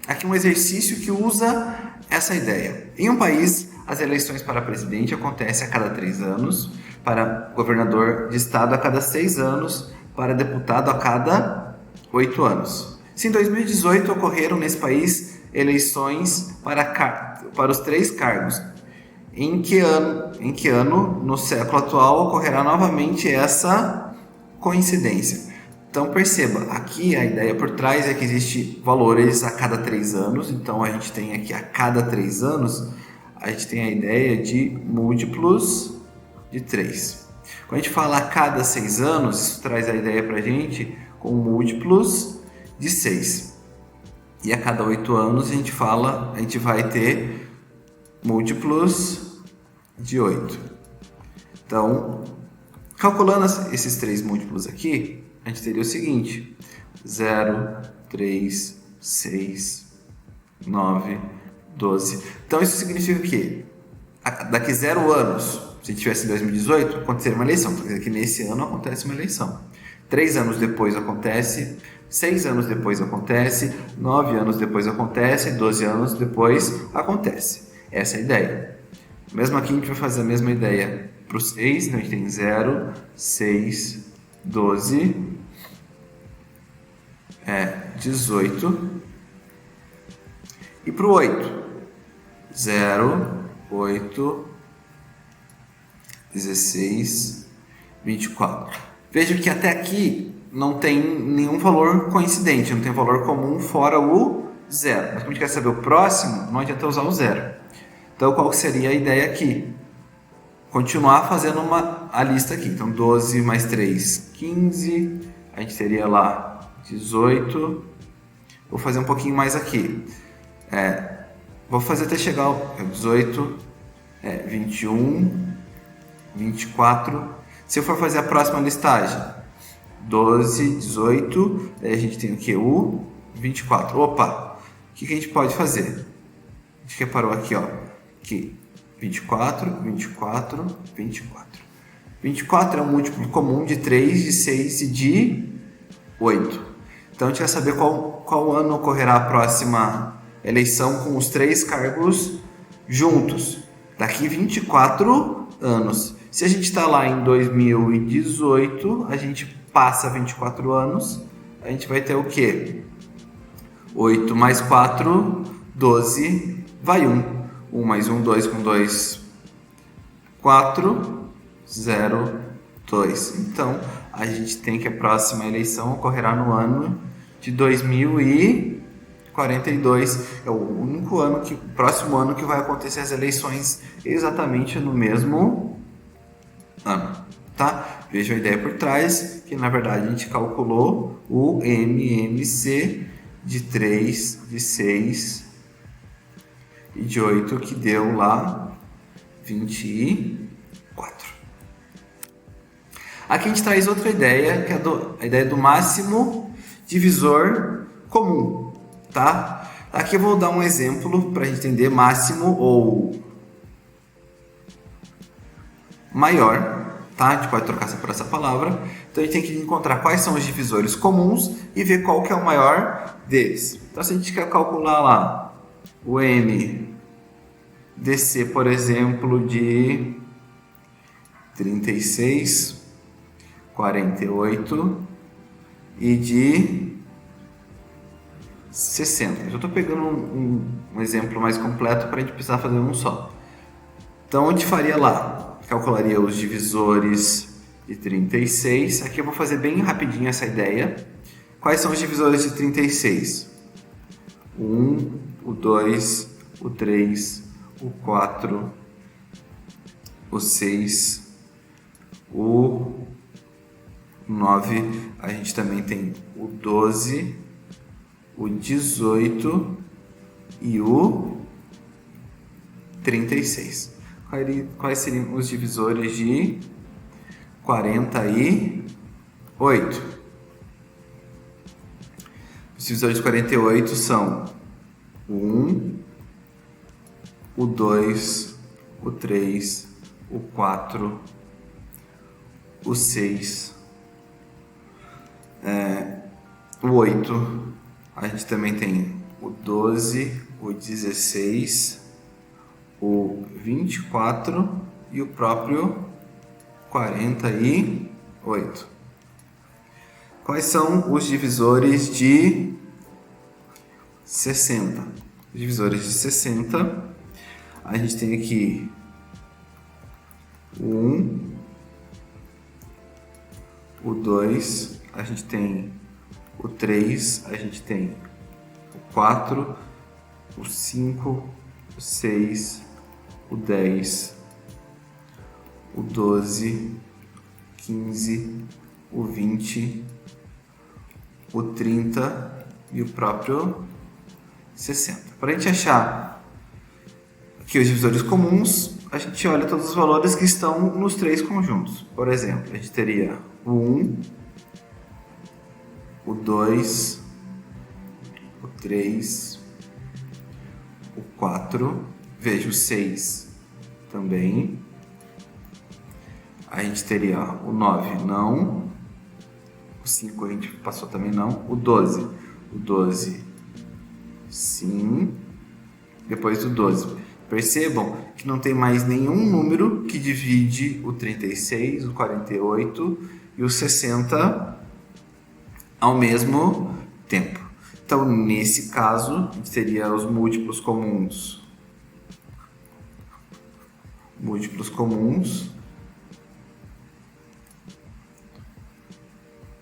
Aqui um exercício que usa essa ideia. Em um país, as eleições para presidente acontecem a cada 3 anos, para governador de estado a cada 6 anos, para deputado a cada 8 anos. Se em 2018 ocorreram nesse país eleições para os 3 cargos, em que ano no século atual ocorrerá novamente essa coincidência? Então perceba, aqui a ideia por trás é que existe valores a cada 3 anos, então a gente tem aqui a cada 3 anos, a gente tem a ideia de múltiplos de 3. Quando a gente fala a cada 6 anos, isso traz a ideia para a gente com múltiplos de 6. E a cada 8 anos a gente vai ter múltiplos de 8. Então, calculando esses 3 múltiplos aqui, a gente teria o seguinte: 0, 3, 6, 9, 12. Então isso significa que daqui 0 anos, se tivesse em 2018, aconteceria uma eleição. Quer dizer que nesse ano acontece uma eleição. 3 anos depois acontece, 6 anos depois acontece, 9 anos depois acontece, 12 anos depois acontece. Essa é a ideia. Mesmo aqui a gente vai fazer a mesma ideia para o 6, então a gente tem 0, 6, 12, 18. E para o 8, 0, 8, 16, 24. Veja que até aqui não tem nenhum valor coincidente, não tem valor comum fora o 0. Mas como a gente quer saber o próximo, não adianta usar o 0. Então, qual seria a ideia aqui? Continuar fazendo a lista aqui. Então, 12 mais 3, 15. A gente teria lá 18. Vou fazer um pouquinho mais aqui. Vou fazer até chegar ao 18, 21, 24. Se eu for fazer a próxima listagem, 12, 18, aí a gente tem o que? O 24. Opa! O que a gente pode fazer? A gente reparou aqui, ó. Aqui, 24, 24, 24. 24 é um múltiplo comum de 3, de 6 e de 8. Então a gente quer saber qual ano ocorrerá a próxima eleição com os 3 cargos juntos. Daqui 24 anos. Se a gente está lá em 2018, a gente passa 24 anos, a gente vai ter o quê? 8 mais 4, 12, vai 1. 1 mais 1, 2 com 2, 4, 0, 2. Então, a gente tem que a próxima eleição ocorrerá no ano de 2042. É o único ano o próximo ano que vai acontecer as eleições exatamente no mesmo ano, tá? Veja a ideia por trás, que na verdade a gente calculou o MMC de 3, de 6 e de 8, que deu lá 24. Aqui a gente traz outra ideia, que é a ideia do máximo divisor comum, tá? Aqui eu vou dar um exemplo para a gente entender máximo ou maior, tá? A gente pode trocar por essa palavra. Então a gente tem que encontrar quais são os divisores comuns e ver qual que é o maior deles. Então se a gente quer calcular lá o MDC, por exemplo, de 36, 48 e de 60. Eu estou pegando um exemplo mais completo para a gente precisar fazer um só. Então a gente faria lá, calcularia os divisores de 36. Aqui eu vou fazer bem rapidinho essa ideia. Quais são os divisores de 36? O 1, o 2, o 3, o 4, o 6, o 9. A gente também tem o 12, o 18 e o 36. Quais seriam os divisores de 48? Os divisores de 48 são o 1, o 2, o 3, o 4, o 6, o 8. A gente também tem o 12, o 16, o 24 e o próprio 48. Quais são os divisores de 60? Os divisores de 60, a gente tem aqui o 1, o 2, a gente tem o 3, a gente tem o 4, o 5, o 6, o 10, o 12, 15, o 20, o 30 e o próprio 60. Para a gente achar aqui os divisores comuns, a gente olha todos os valores que estão nos três conjuntos. Por exemplo, a gente teria o 1, o 2, o 3, o 4, veja o 6 também. A gente teria o 9 não, o 5 a gente passou também não, o 12 sim, depois do 12. Percebam que não tem mais nenhum número que divide o 36, o 48 e o 60 ao mesmo tempo. Então, nesse caso, a gente teria os múltiplos comuns. Múltiplos comuns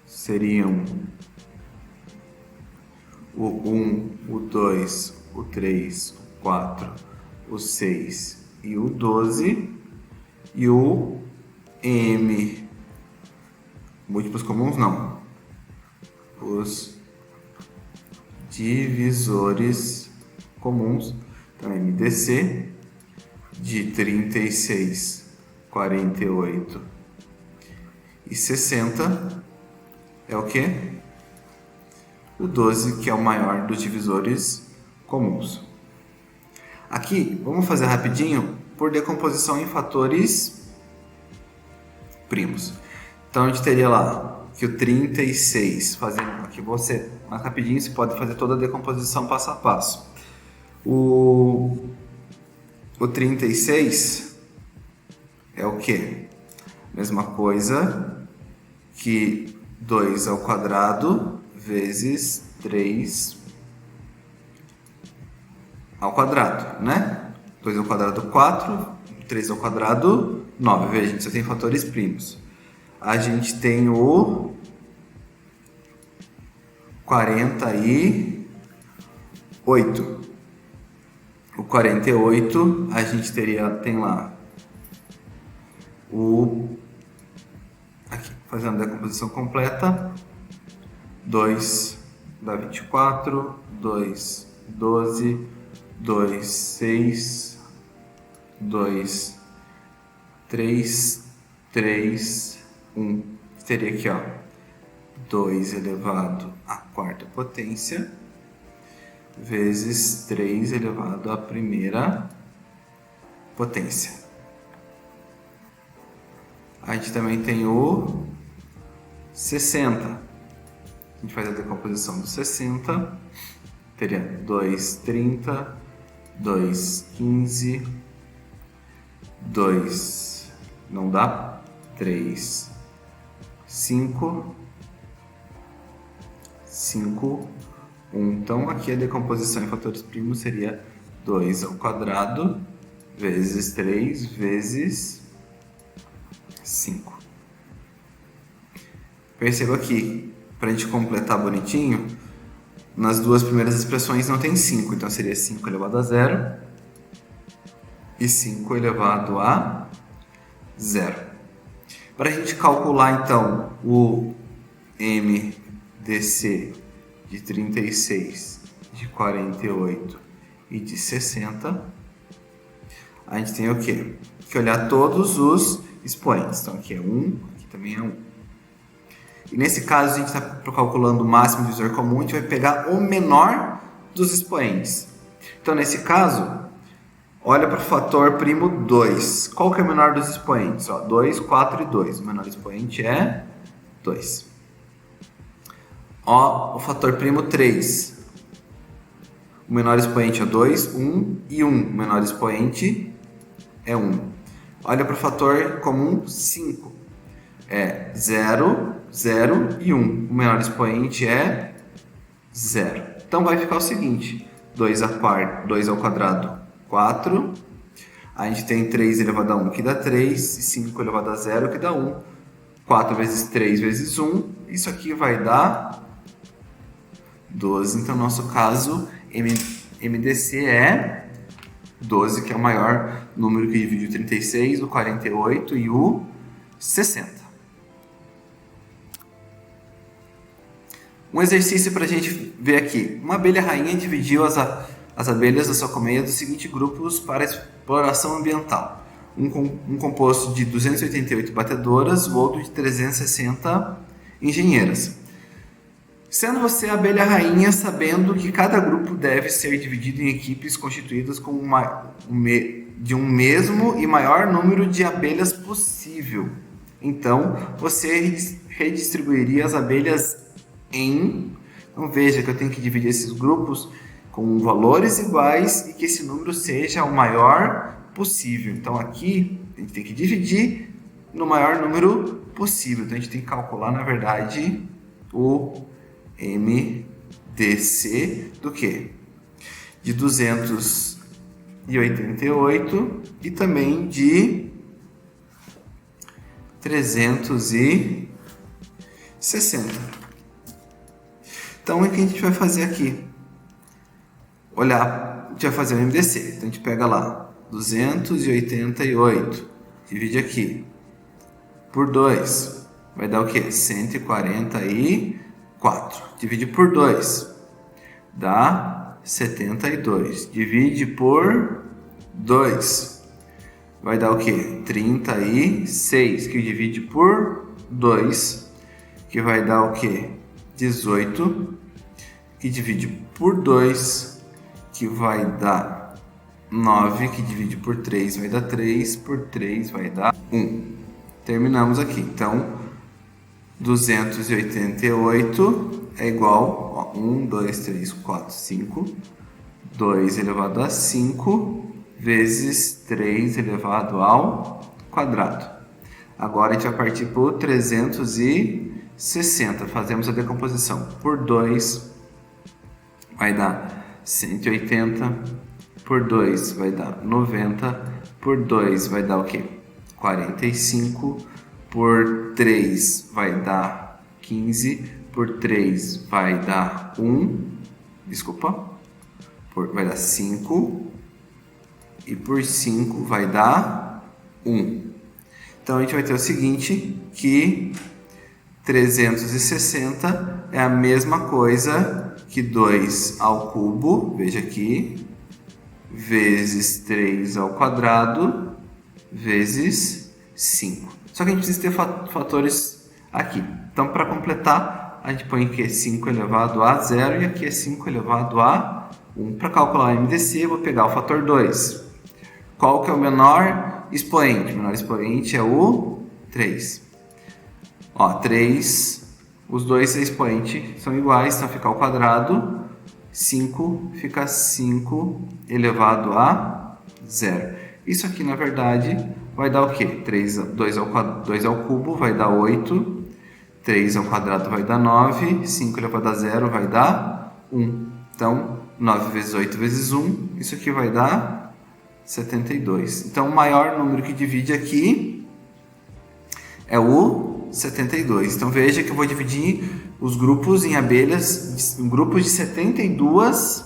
seriam o 1, o 2, o 3, o 4, o 6 e o 12, e o M. Múltiplos comuns não. Os divisores comuns, então MDC, de 36, 48 e 60 é o quê? O 12, que é o maior dos divisores comuns. Aqui, vamos fazer rapidinho por decomposição em fatores primos. Então, a gente teria lá que o 36, fazendo aqui você mais rapidinho, você pode fazer toda a decomposição passo a passo. O 36 é o quê? Mesma coisa que 2 ao quadrado vezes 3 ao quadrado, né? 2 ao quadrado 4, 3 ao quadrado 9. Veja, a gente só tem fatores primos. A gente tem o 48. O 48, a gente tem lá o... Aqui, fazendo a decomposição completa. 2 dá 24, 2, 12, 2, 6, 2, 3, 3, 1. Teria aqui, ó, 2 elevado à quarta potência vezes 3 elevado à primeira potência. A gente também tem o 60. A gente faz a decomposição do 60. Teria 2, 30, 2, 15, 2, não dá, 3, 5, 5, 1. Então, aqui a decomposição em fatores primos seria 2 ao quadrado vezes 3 vezes 5. Perceba aqui, para a gente completar bonitinho, nas duas primeiras expressões não tem 5, então seria 5 elevado a 0 e 5 elevado a 0. Para a gente calcular, então, o MDC de 36, de 48 e de 60, a gente tem o quê? Que olhar todos os expoentes. Então, aqui é 1, aqui também é 1. E nesse caso, a gente está calculando o máximo divisor comum, a gente vai pegar o menor dos expoentes. Então, nesse caso, olha para o fator primo 2. Qual que é o menor dos expoentes? 2, 4 e 2. O menor expoente é 2. O fator primo 3. O menor expoente é 2, 1 e 1. O menor expoente é 1. Olha para o fator comum 5. É 0, 0 e 1. O menor expoente é 0. Então vai ficar o seguinte: 2 ao quadrado, 4. A gente tem 3 elevado a 1, que dá 3. E 5 elevado a 0, que dá 1. 4 vezes 3 vezes 1. Isso aqui vai dar 12. Então, no nosso caso, MDC é 12, que é o maior número que divide o 36, o 48 e o 60. Um exercício para a gente ver aqui. Uma abelha rainha dividiu as abelhas da sua colmeia dos seguintes grupos para exploração ambiental. Um composto de 288 batedoras, o outro de 360 engenheiras. Sendo você a abelha rainha, sabendo que cada grupo deve ser dividido em equipes constituídas com de um mesmo e maior número de abelhas possível. Então, você redistribuiria as abelhas em... Então, veja que eu tenho que dividir esses grupos com valores iguais e que esse número seja o maior possível. Então, aqui, a gente tem que dividir no maior número possível. Então, a gente tem que calcular, na verdade, o MDC do quê? De 288 e também de 360. Então, o que a gente vai fazer aqui? Olhar, a gente vai fazer o MDC. Então, a gente pega lá 288, divide aqui por 2, vai dar o quê? 144. Divide por 2, dá 72. Divide por 2, vai dar o quê? 36, que divide por 2, que vai dar o quê? 18, que divide por 2, que vai dar 9, que divide por 3, vai dar 3, por 3 vai dar 1. Terminamos aqui. Então, 288 é igual a 1, 2, 3, 4, 5, 2 elevado a 5 vezes 3 elevado ao quadrado. Agora a gente vai partir para o 360. Fazemos a decomposição. Por 2 vai dar 180. Por 2 vai dar 90. Por 2 vai dar o quê? 45. Por 3 vai dar 15. Por 3 vai dar 1. Desculpa. Vai dar 5. E por 5 vai dar 1. Então, a gente vai ter o seguinte, que 360 é a mesma coisa que 2 ao cubo, veja aqui, vezes 3 ao quadrado, vezes 5. Só que a gente precisa ter fatores aqui. Então, para completar, a gente põe aqui é 5 elevado a 0 e aqui é 5 elevado a 1. Para calcular o MDC, eu vou pegar o fator 2. Qual que é o menor expoente? O menor expoente é o 3. Ó, 3, os dois expoentes são iguais, então fica ao quadrado. 5 fica 5 elevado a 0. Isso aqui, na verdade, vai dar o quê? 2 ao cubo vai dar 8. 3 ao quadrado vai dar 9. 5 elevado a 0 vai dar 1. Então, 9 vezes 8 vezes 1, isso aqui vai dar 72. Então, o maior número que divide aqui é o 72. Então, veja que eu vou dividir os grupos em abelhas, em grupos de 72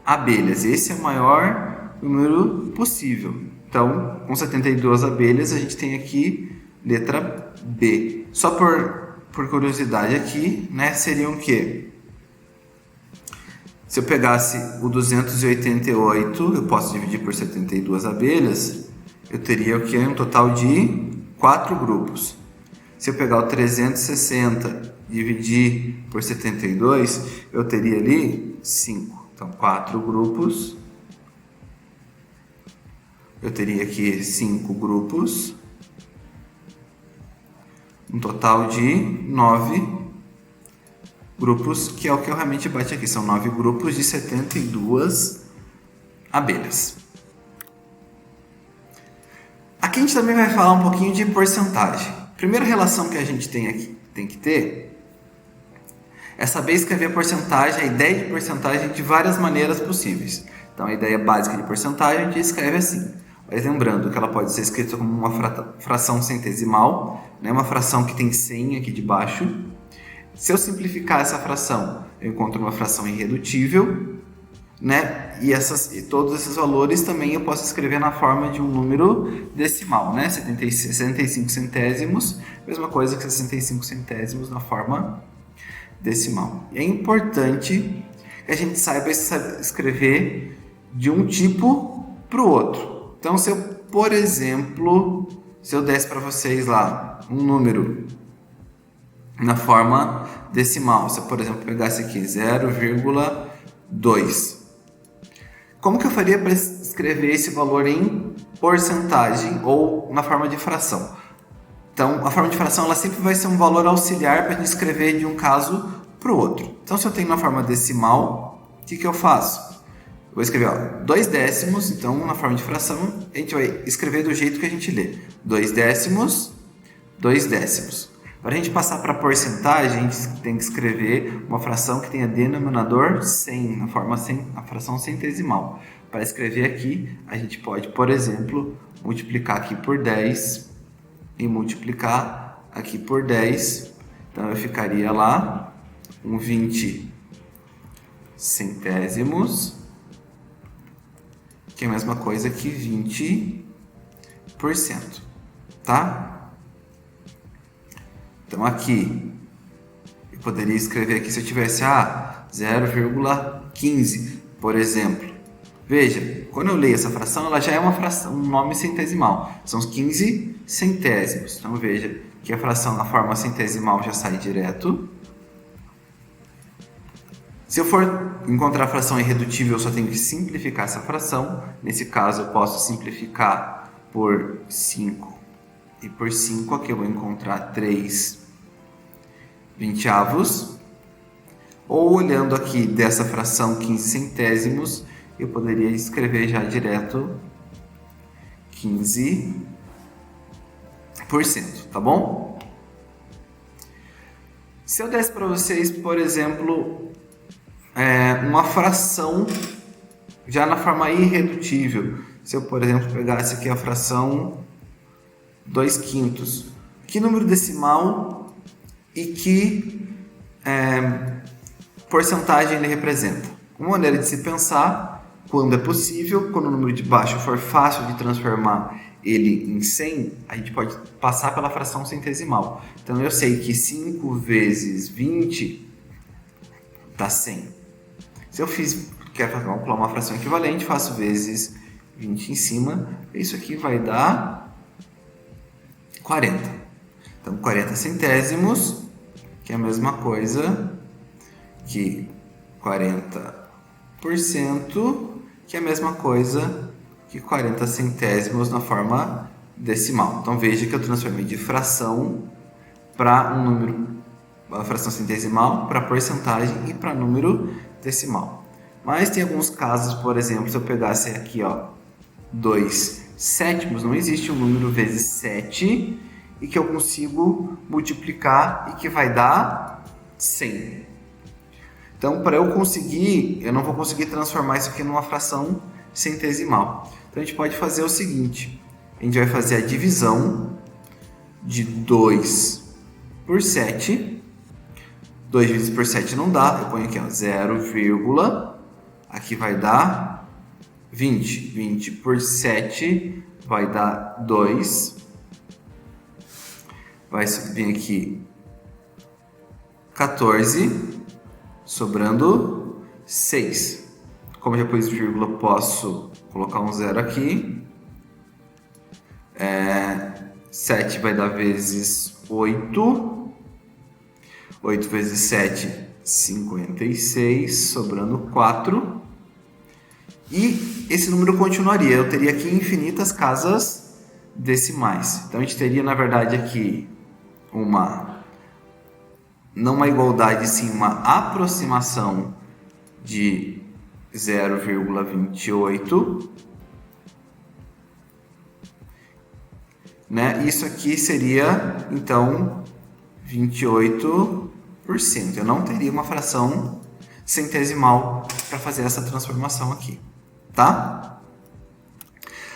abelhas. Esse é o maior número possível. Então, com 72 abelhas, a gente tem aqui letra B. Só por curiosidade aqui, né, seriam o quê? Se eu pegasse o 288, eu posso dividir por 72 abelhas, eu teria o que? Um total de 4 grupos. Se eu pegar o 360 e dividir por 72, eu teria ali 5. Então, 4 grupos. Eu teria aqui 5 grupos. Um total de 9 grupos, que é o que eu realmente bati aqui. São 9 grupos de 72 abelhas. Aqui a gente também vai falar um pouquinho de porcentagem. Primeira relação que a gente tem aqui, tem que ter, é saber escrever porcentagem, a ideia de porcentagem de várias maneiras possíveis. Então, a ideia básica de porcentagem a gente escreve assim. Mas lembrando que ela pode ser escrita como uma fração centesimal, né? Uma fração que tem 100 aqui de baixo. Se eu simplificar essa fração, eu encontro uma fração irredutível, né? E todos esses valores também eu posso escrever na forma de um número decimal, né? 65 centésimos, mesma coisa que 65 centésimos na forma decimal. E é importante que a gente saiba escrever de um tipo para o outro. Então, se eu, por exemplo, se eu desse para vocês lá um número na forma decimal, se eu, por exemplo, pegasse aqui 0,2, como que eu faria para escrever esse valor em porcentagem ou na forma de fração? Então, a forma de fração ela sempre vai ser um valor auxiliar para a gente escrever de um caso para o outro. Então, se eu tenho na forma decimal, o que eu faço? Eu vou escrever 2 décimos, então na forma de fração, a gente vai escrever do jeito que a gente lê. 2 décimos, 2 décimos. Para a gente passar para porcentagem, a gente tem que escrever uma fração que tenha denominador 100, na forma 100, a fração centesimal. Para escrever aqui, a gente pode, por exemplo, multiplicar aqui por 10 e multiplicar aqui por 10. Então, eu ficaria lá um 20 centésimos, que é a mesma coisa que 20%, tá? Então, aqui, eu poderia escrever aqui se eu tivesse 0,15, por exemplo. Veja, quando eu leio essa fração, ela já é uma fração, um nome centesimal. São os 15 centésimos. Então, veja que a fração na forma centesimal já sai direto. Se eu for encontrar a fração irredutível, eu só tenho que simplificar essa fração. Nesse caso, eu posso simplificar por 5. E por 5 aqui eu vou encontrar 3 vinteavos. Ou olhando aqui dessa fração 15 centésimos, eu poderia escrever já direto 15%, tá bom? Se eu desse para vocês, por exemplo, uma fração já na forma irredutível, se eu, por exemplo, pegasse aqui a fração 2/5, que número decimal e que porcentagem ele representa? Uma maneira de se pensar, quando é possível, quando o número de baixo for fácil de transformar ele em 100, a gente pode passar pela fração centesimal. Então, eu sei que 5 vezes 20 dá 100. Se eu quero calcular uma fração equivalente, faço vezes 20 em cima, isso aqui vai dar 40. Então, 40 centésimos, que é a mesma coisa que 40%, que é a mesma coisa que 40 centésimos na forma decimal. Então, veja que eu transformei de fração para um número, a fração centesimal, para porcentagem e para número decimal. Mas tem alguns casos, por exemplo, se eu pegasse aqui 2 sétimos, não existe um número vezes 7 e que eu consigo multiplicar e que vai dar 100. Então, para eu conseguir, eu não vou conseguir transformar isso aqui numa fração centesimal. Então, a gente pode fazer o seguinte, a gente vai fazer a divisão de 2 por 7. 2 vezes por 7 não dá, eu ponho aqui 0, aqui vai dar 20. 20 por 7 vai dar 2. Vai vir aqui 14, sobrando 6. Como já pus vírgula, posso colocar um 0 aqui. 7 vai dar vezes 8. 8 vezes 7, 56, sobrando 4. E esse número continuaria. Eu teria aqui infinitas casas decimais. Então, a gente teria, na verdade, aqui não uma igualdade, sim uma aproximação de 0,28. Né? Isso aqui seria, então, 28%. Eu não teria uma fração centesimal para fazer essa transformação aqui, tá?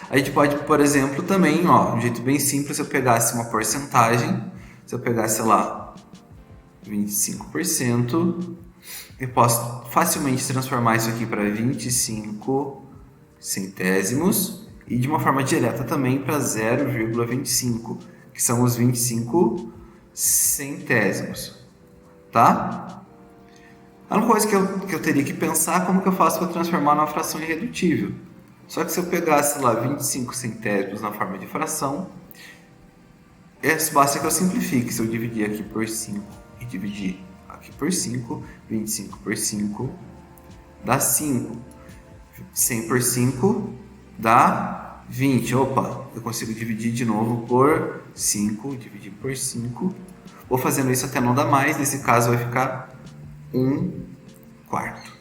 A gente pode, por exemplo, também, de um jeito bem simples, se eu pegasse uma porcentagem, se eu pegasse, sei lá, 25%, eu posso facilmente transformar isso aqui para 25 centésimos e de uma forma direta também para 0,25, que são os 25 centésimos, tá? A única coisa que eu teria que pensar é como que eu faço para transformar numa fração irredutível. Só que se eu pegasse lá 25 centésimos na forma de fração, basta que eu simplifique. Se eu dividir aqui por 5 e dividir aqui por 5, 25 por 5 dá 5. 100 por 5 dá 20. Opa, eu consigo dividir de novo por 5, dividir por 5. Vou fazendo isso até não dar mais. Nesse caso vai ficar 1/4.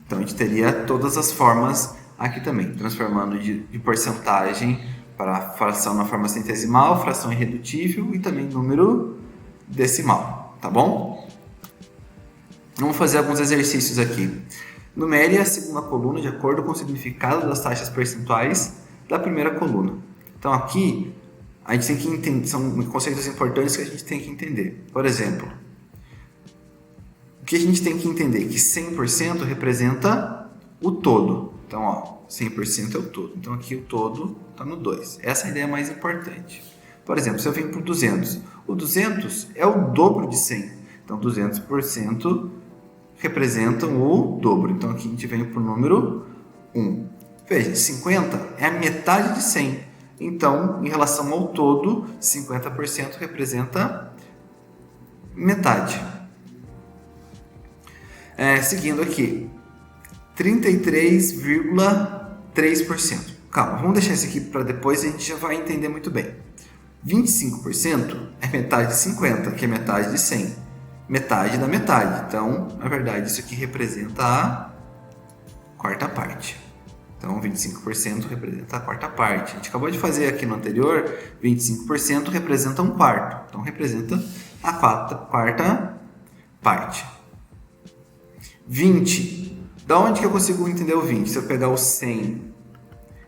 Então a gente teria todas as formas aqui também, transformando de porcentagem para fração na forma centesimal, fração irredutível e também número decimal, tá bom? Vamos fazer alguns exercícios aqui. Numere a segunda coluna de acordo com o significado das taxas percentuais da primeira coluna. Então aqui a gente tem que entender, são conceitos importantes que a gente tem que entender. Por exemplo, o que a gente tem que entender? Que 100% representa o todo. Então, ó, 100% é o todo. Então aqui o todo está no 2. Essa é a ideia mais importante. Por exemplo, se eu venho para o 200, o 200 é o dobro de 100. Então 200% representam o dobro. Então aqui a gente vem para o número 1. Veja, 50 é a metade de 100. Então, em relação ao todo, 50% representa metade. Seguindo aqui, 33,3%. Calma, vamos deixar isso aqui para depois, a gente já vai entender muito bem. 25% é metade de 50, que é metade de 100. Metade da metade. Então, na verdade, isso aqui representa a quarta parte. Então, 25% representa a quarta parte. A gente acabou de fazer aqui no anterior, 25% representa um quarto. Então, representa a quarta parte. 20. Da onde que eu consigo entender o 20? Se eu pegar o 100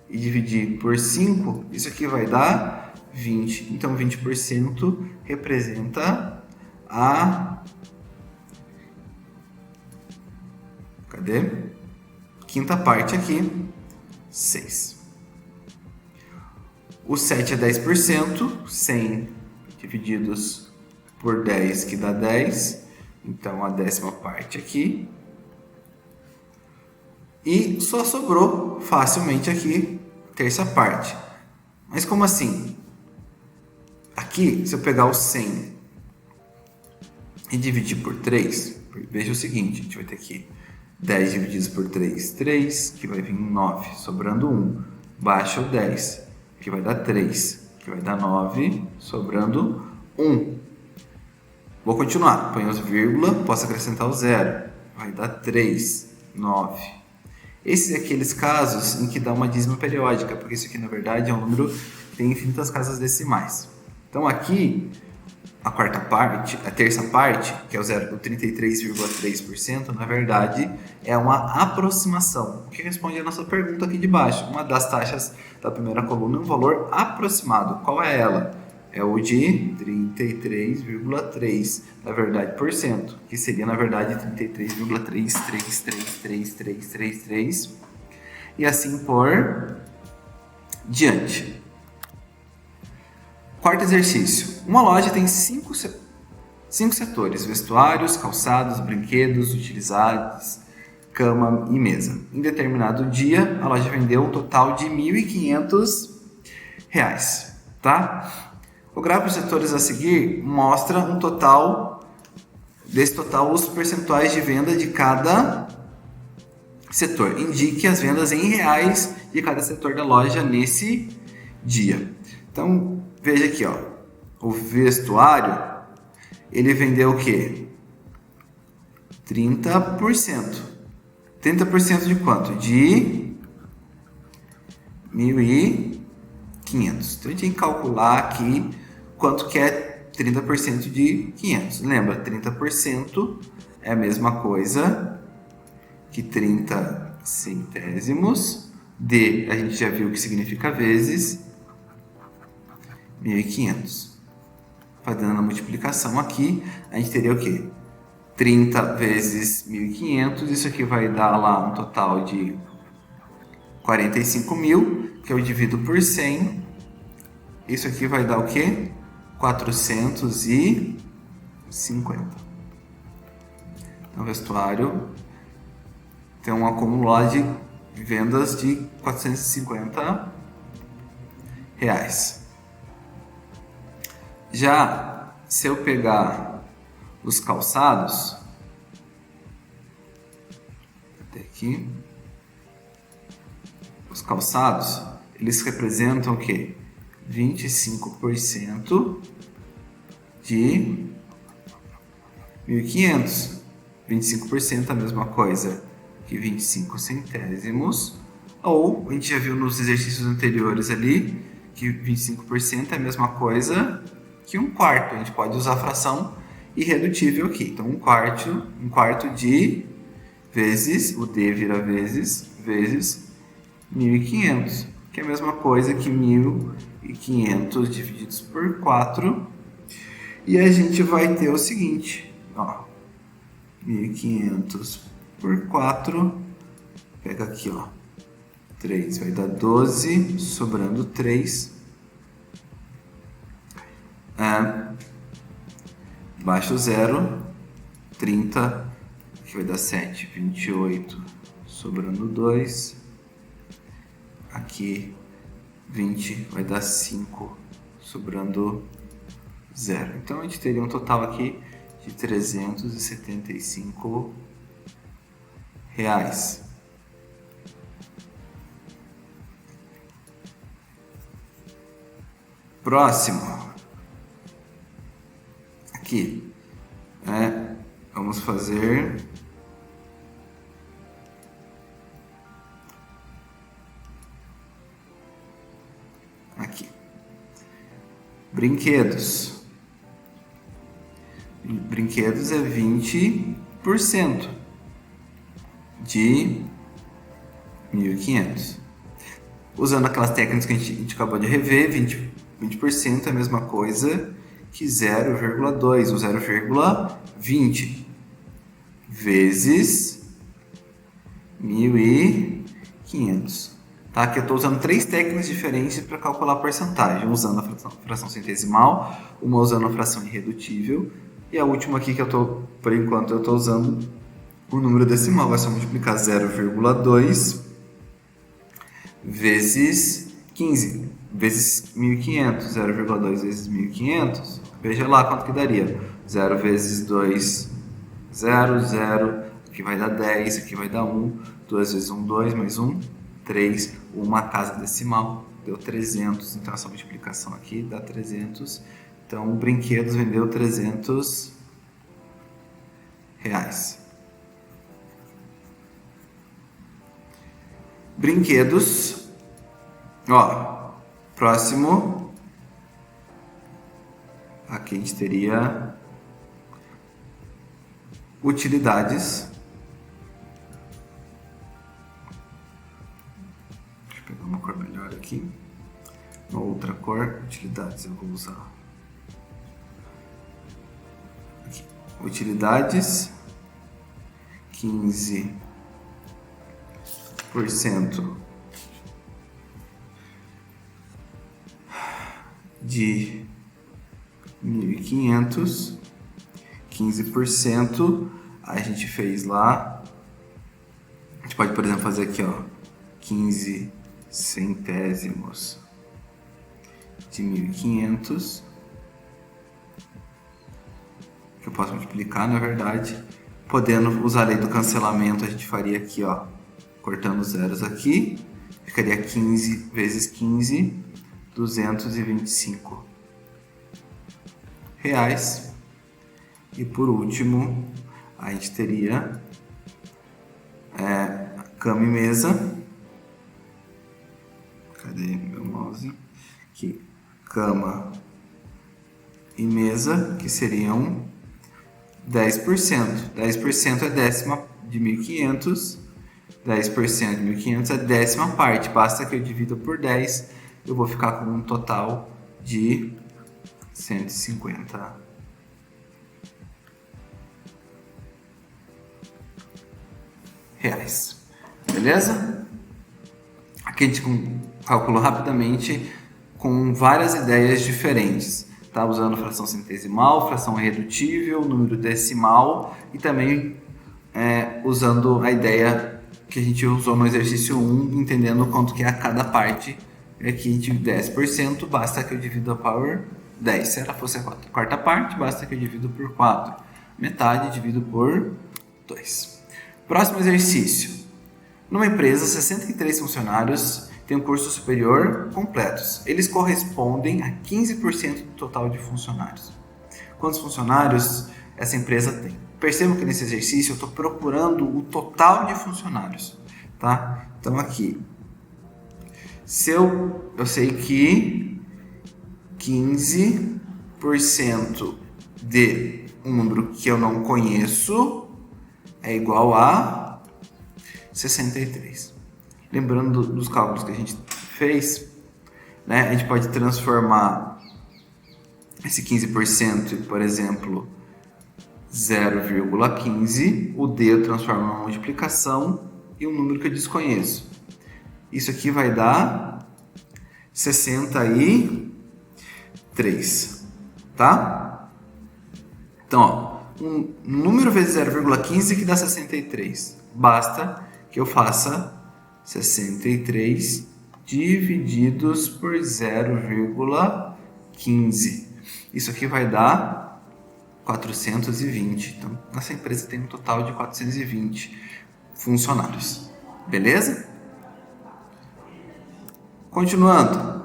e dividir por 5, isso aqui vai dar 20. Então, 20% representa a... Cadê? Quinta parte aqui, 6. O 7 é 10%, 100 divididos por 10 que dá 10. Então, a décima parte aqui. E só sobrou facilmente aqui, terça parte. Mas como assim? Aqui, se eu pegar o 100 e dividir por 3, veja o seguinte, a gente vai ter aqui 10 divididos por 3, 3, que vai vir 9, sobrando 1. Baixa o 10, que vai dar 3, que vai dar 9, sobrando 1. Vou continuar, ponho as vírgulas, posso acrescentar o 0, vai dar 3, 9. Esses são aqueles casos em que dá uma dízima periódica, porque isso aqui na verdade é um número que tem infinitas casas decimais. Então aqui, a quarta parte, a terça parte, que é o 33,3%, na verdade é uma aproximação, o que responde a nossa pergunta aqui de baixo. Uma das taxas da primeira coluna é um valor aproximado. Qual é ela? É o de 33,3%, na verdade, por cento, que seria, na verdade, 33,3333333, e assim por diante. Quarto exercício. Uma loja tem 5 setores: vestuários, calçados, brinquedos, utilizados, cama e mesa. Em determinado dia, a loja vendeu um total de R$ 1.500, tá? O gráfico de setores a seguir mostra um total, desse total, os percentuais de venda de cada setor. Indique as vendas em reais de cada setor da loja nesse dia. Então, veja aqui, ó, o vestuário, ele vendeu o quê? 30%. 30% de quanto? De 1.500. Então, a gente tem que calcular aqui quanto que é 30% de 500. Lembra, 30% é a mesma coisa que 30 centésimos de, a gente já viu que significa vezes, 1.500. Fazendo a multiplicação aqui, a gente teria o quê? 30 vezes 1.500, isso aqui vai dar lá um total de 45.000, que eu divido por 100. Isso aqui vai dar o quê? 450. Então, vestuário tem um acúmulo lá de vendas de R$450. Já se eu pegar os calçados, até aqui, os calçados, eles representam o quê? 25% de 1.500. 25% é a mesma coisa que 25 centésimos, ou a gente já viu nos exercícios anteriores ali que 25% é a mesma coisa que 1/4. A gente pode usar a fração irredutível aqui. Então, 1/4 de vezes, o D vira vezes 1.500, que é a mesma coisa que 1.500 divididos por 4. E a gente vai ter o seguinte, ó, 1.500 por 4, pega aqui, ó, 3, vai dar 12, sobrando 3. Baixa o 0, 30, aqui vai dar 7, 28, sobrando 2. Aqui 20 vai dar 5, sobrando 0. Então a gente teria um total aqui de R$375. Próximo. Aqui. Vamos fazer aqui. Brinquedos. Brinquedos é 20% de 1.500. Usando aquelas técnicas que a gente acabou de rever, 20% é a mesma coisa que 0,2, ou 0,20 vezes 1.500. Tá? Aqui eu estou usando 3 técnicas diferentes para calcular a porcentagem. Uma usando a fração centesimal, uma usando a fração irredutível, e a última aqui que eu estou, por enquanto, eu estou usando o número decimal. Vai só multiplicar 0,2 vezes 15, vezes 1.500. 0,2 vezes 1.500, veja lá quanto que daria. 0 vezes 2, 0, 0, aqui vai dar 10, aqui vai dar 1, 2 vezes 1, 2, mais 1, 3, uma casa decimal, deu 300, então essa multiplicação aqui dá 300, então o Brinquedos vendeu R$300. Brinquedos, ó, próximo, aqui a gente teria utilidades. Deixa eu pegar uma cor melhor aqui, uma outra cor. Utilidades eu vou usar aqui. Utilidades, 15% de 1.500, 15%, a gente fez lá, a gente pode, por exemplo, fazer aqui, ó, 15 centésimos de 1.500, que eu posso multiplicar, na verdade, podendo usar a lei do cancelamento, a gente faria aqui, ó, cortando os zeros aqui, ficaria 15 vezes 15, R$225. E por último, a gente teria cama e mesa. Cadê meu mouse? Aqui, cama e mesa, que seriam 10%. 10% é décima de 1.500. 10% de 1.500 é décima parte. Basta que eu divida por 10, eu vou ficar com um total de R$150. Beleza? Aqui a gente calculou rapidamente com várias ideias diferentes. Tá usando fração centesimal, fração irredutível, número decimal e também usando a ideia que a gente usou no exercício 1, entendendo quanto que é a cada parte. Aqui de 10%, basta que eu divida por 10. Se ela fosse a quarta parte, basta que eu divido por 4. Metade divido por 2. Próximo exercício. Numa empresa, 63 funcionários têm um curso superior completos. Eles correspondem a 15% do total de funcionários. Quantos funcionários essa empresa tem? Percebam que nesse exercício eu estou procurando o total de funcionários. Tá? Então aqui, se eu sei que 15% de um número que eu não conheço é igual a 63. Lembrando dos cálculos que a gente fez, né, a gente pode transformar esse 15% em, por exemplo, 0,15. O D eu transformo numa multiplicação e um número que eu desconheço. Isso aqui vai dar 63, tá? Então, ó, um número vezes 0,15 que dá 63. Basta que eu faça 63 divididos por 0,15. Isso aqui vai dar 420. Então, nossa empresa tem um total de 420 funcionários. Beleza? Continuando.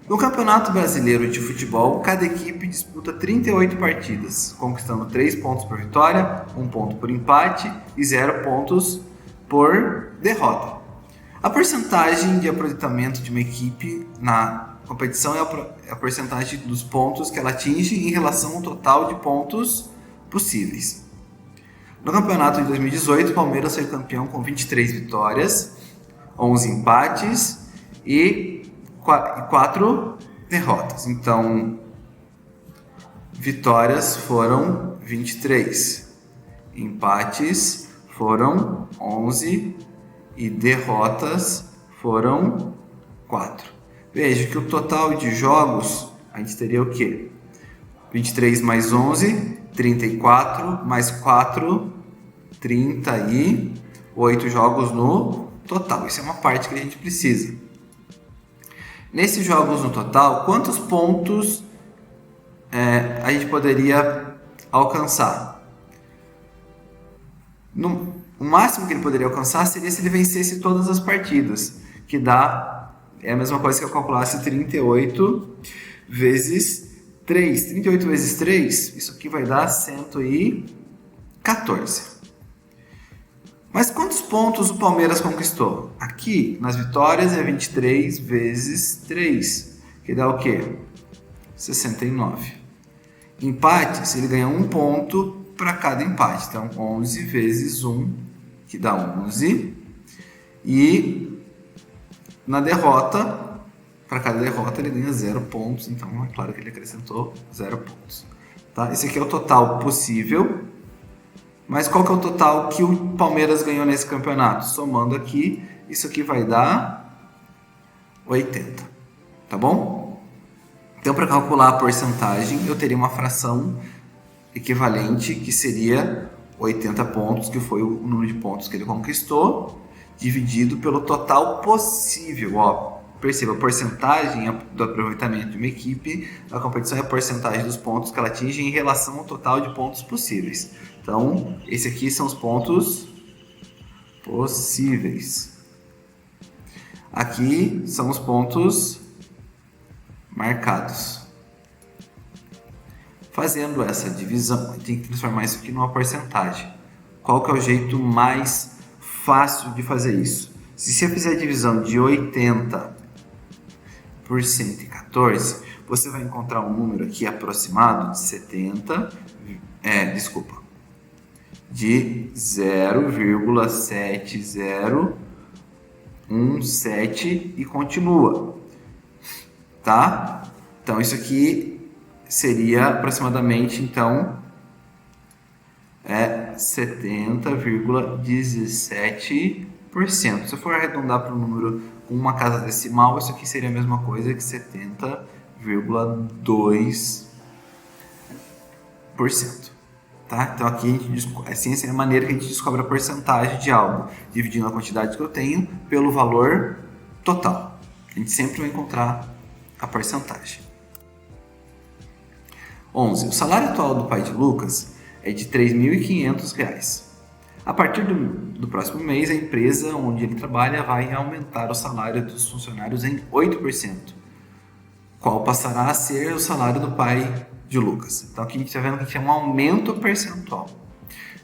No Campeonato Brasileiro de Futebol, cada equipe disputa 38 partidas, conquistando 3 pontos por vitória, 1 ponto por empate e 0 pontos por derrota. A porcentagem de aproveitamento de uma equipe na competição é a porcentagem dos pontos que ela atinge em relação ao total de pontos possíveis. No campeonato de 2018, o Palmeiras foi campeão com 23 vitórias, 11 empates e 4 derrotas. Então, vitórias foram 23, empates foram 11 e derrotas foram 4. Veja que o total de jogos, a gente teria o quê? 23 mais 11, 34, mais 4, 38 jogos no total. Isso é uma parte que a gente precisa. Nesses jogos no total, quantos pontos a gente poderia alcançar? O máximo que ele poderia alcançar seria se ele vencesse todas as partidas, que é a mesma coisa que eu calculasse 38 vezes 3. 38 vezes 3, isso aqui vai dar 114. Mas quantos pontos o Palmeiras conquistou? Aqui, nas vitórias, é 23 vezes 3, que dá o quê? 69. Empates, ele ganha 1 ponto para cada empate. Então, 11 vezes 1, que dá 11. E na derrota, para cada derrota, ele ganha 0 pontos. Então, é claro que ele acrescentou 0 pontos. Tá? Esse aqui é o total possível. Mas qual que é o total que o Palmeiras ganhou nesse campeonato? Somando aqui, isso aqui vai dar 80. Tá bom? Então, para calcular a porcentagem, eu teria uma fração equivalente, que seria 80 pontos, que foi o número de pontos que ele conquistou, dividido pelo total possível. Ó, perceba, a porcentagem do aproveitamento de uma equipe na competição é a porcentagem dos pontos que ela atinge em relação ao total de pontos possíveis. Então, esse aqui são os pontos possíveis. Aqui são os pontos marcados. Fazendo essa divisão, a gente tem que transformar isso aqui numa porcentagem. Qual que é o jeito mais fácil de fazer isso? Se eu fizer a divisão de 80 por 114, você vai encontrar um número aqui aproximado de 0,7017 e continua, tá? Então isso aqui seria aproximadamente, então, 70,17%. Se eu for arredondar para um número com uma casa decimal, isso aqui seria a mesma coisa que 70,2%. Tá? Então aqui essa é a maneira que a gente descobre a porcentagem de algo, dividindo a quantidade que eu tenho pelo valor total. A gente sempre vai encontrar a porcentagem. 11. O salário atual do pai de Lucas é de R$ 3.500. A partir do próximo mês, a empresa onde ele trabalha vai aumentar o salário dos funcionários em 8%, qual passará a ser o salário do pai de Lucas. Então aqui a gente está vendo que tem um aumento percentual.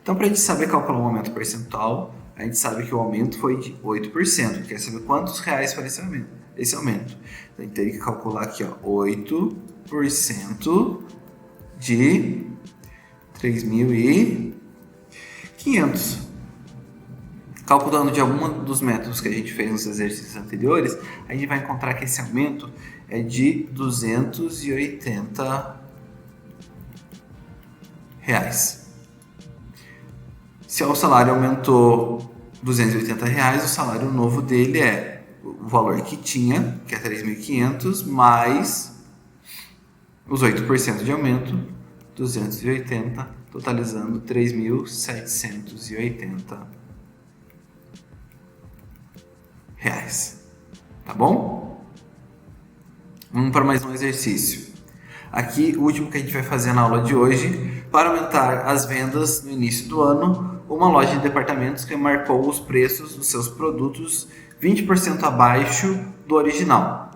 Então, para a gente saber calcular um aumento percentual, a gente sabe que o aumento foi de 8%. Quer saber quantos reais foi esse aumento. Então, a gente teria que calcular aqui, 8% de 3.500. Calculando de algum dos métodos que a gente fez nos exercícios anteriores, a gente vai encontrar que esse aumento é de R$ 280. Se o salário aumentou R$ 280, o salário novo dele é o valor que tinha, que é 3.500, mais os 8% de aumento, 280, totalizando 3.780 reais. Tá bom? Vamos para mais um exercício. Aqui, o último que a gente vai fazer na aula de hoje, para aumentar as vendas no início do ano, uma loja de departamentos que marcou os preços dos seus produtos 20% abaixo do original.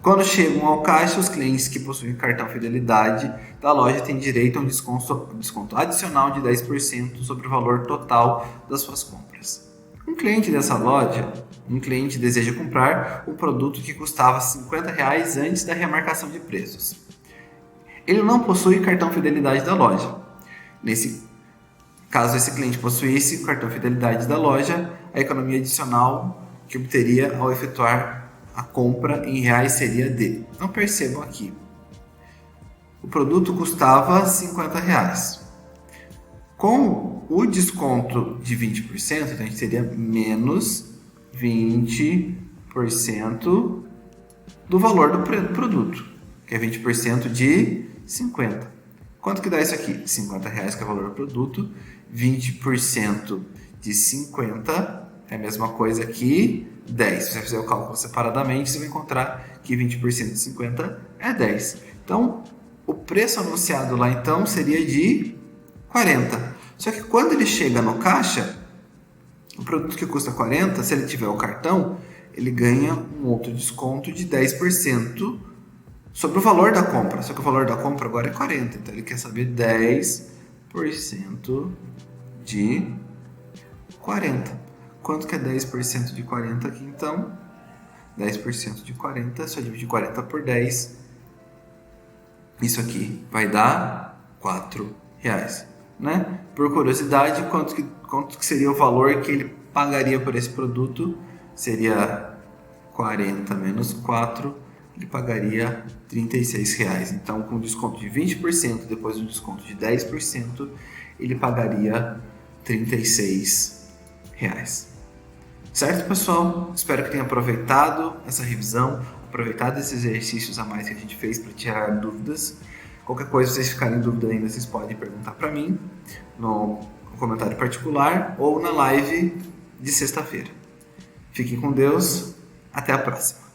Quando chegam ao caixa, os clientes que possuem cartão fidelidade da loja têm direito a um desconto adicional de 10% sobre o valor total das suas compras. Um cliente dessa loja, deseja comprar um produto que custava R$ 50 antes da remarcação de preços. Ele não possui cartão fidelidade da loja. Caso esse cliente possuísse o cartão fidelidade da loja, a economia adicional que obteria ao efetuar a compra em reais seria de... Então percebam aqui, o produto custava R$ 50. Com o desconto de 20%, então a gente teria menos 20% do valor do produto, que é 20% de 50. Quanto que dá isso aqui? R$ 50 que é o valor do produto, 20% de 50 é a mesma coisa que 10. Se você fizer o cálculo separadamente, você vai encontrar que 20% de 50 é 10. Então, o preço anunciado lá então seria de 40. Só que quando ele chega no caixa, o produto que custa 40, se ele tiver o cartão, ele ganha um outro desconto de 10% sobre o valor da compra. Só que o valor da compra agora é 40, então ele quer saber 10% de 40. Quanto que é 10% de 40 aqui então? 10% de 40, só dividir 40 por 10. Isso aqui vai dar R$ 4, né? Por curiosidade, quanto que seria o valor que ele pagaria por esse produto? Seria 40 menos 4, ele pagaria R$ 36. Então, com desconto de 20%, depois do desconto de 10%, ele pagaria R$ 36. Certo, pessoal? Espero que tenha aproveitado essa revisão, aproveitado esses exercícios a mais que a gente fez para tirar dúvidas. Qualquer coisa, se vocês ficarem em dúvida ainda, vocês podem perguntar para mim no comentário particular ou na live de sexta-feira. Fiquem com Deus. Até a próxima.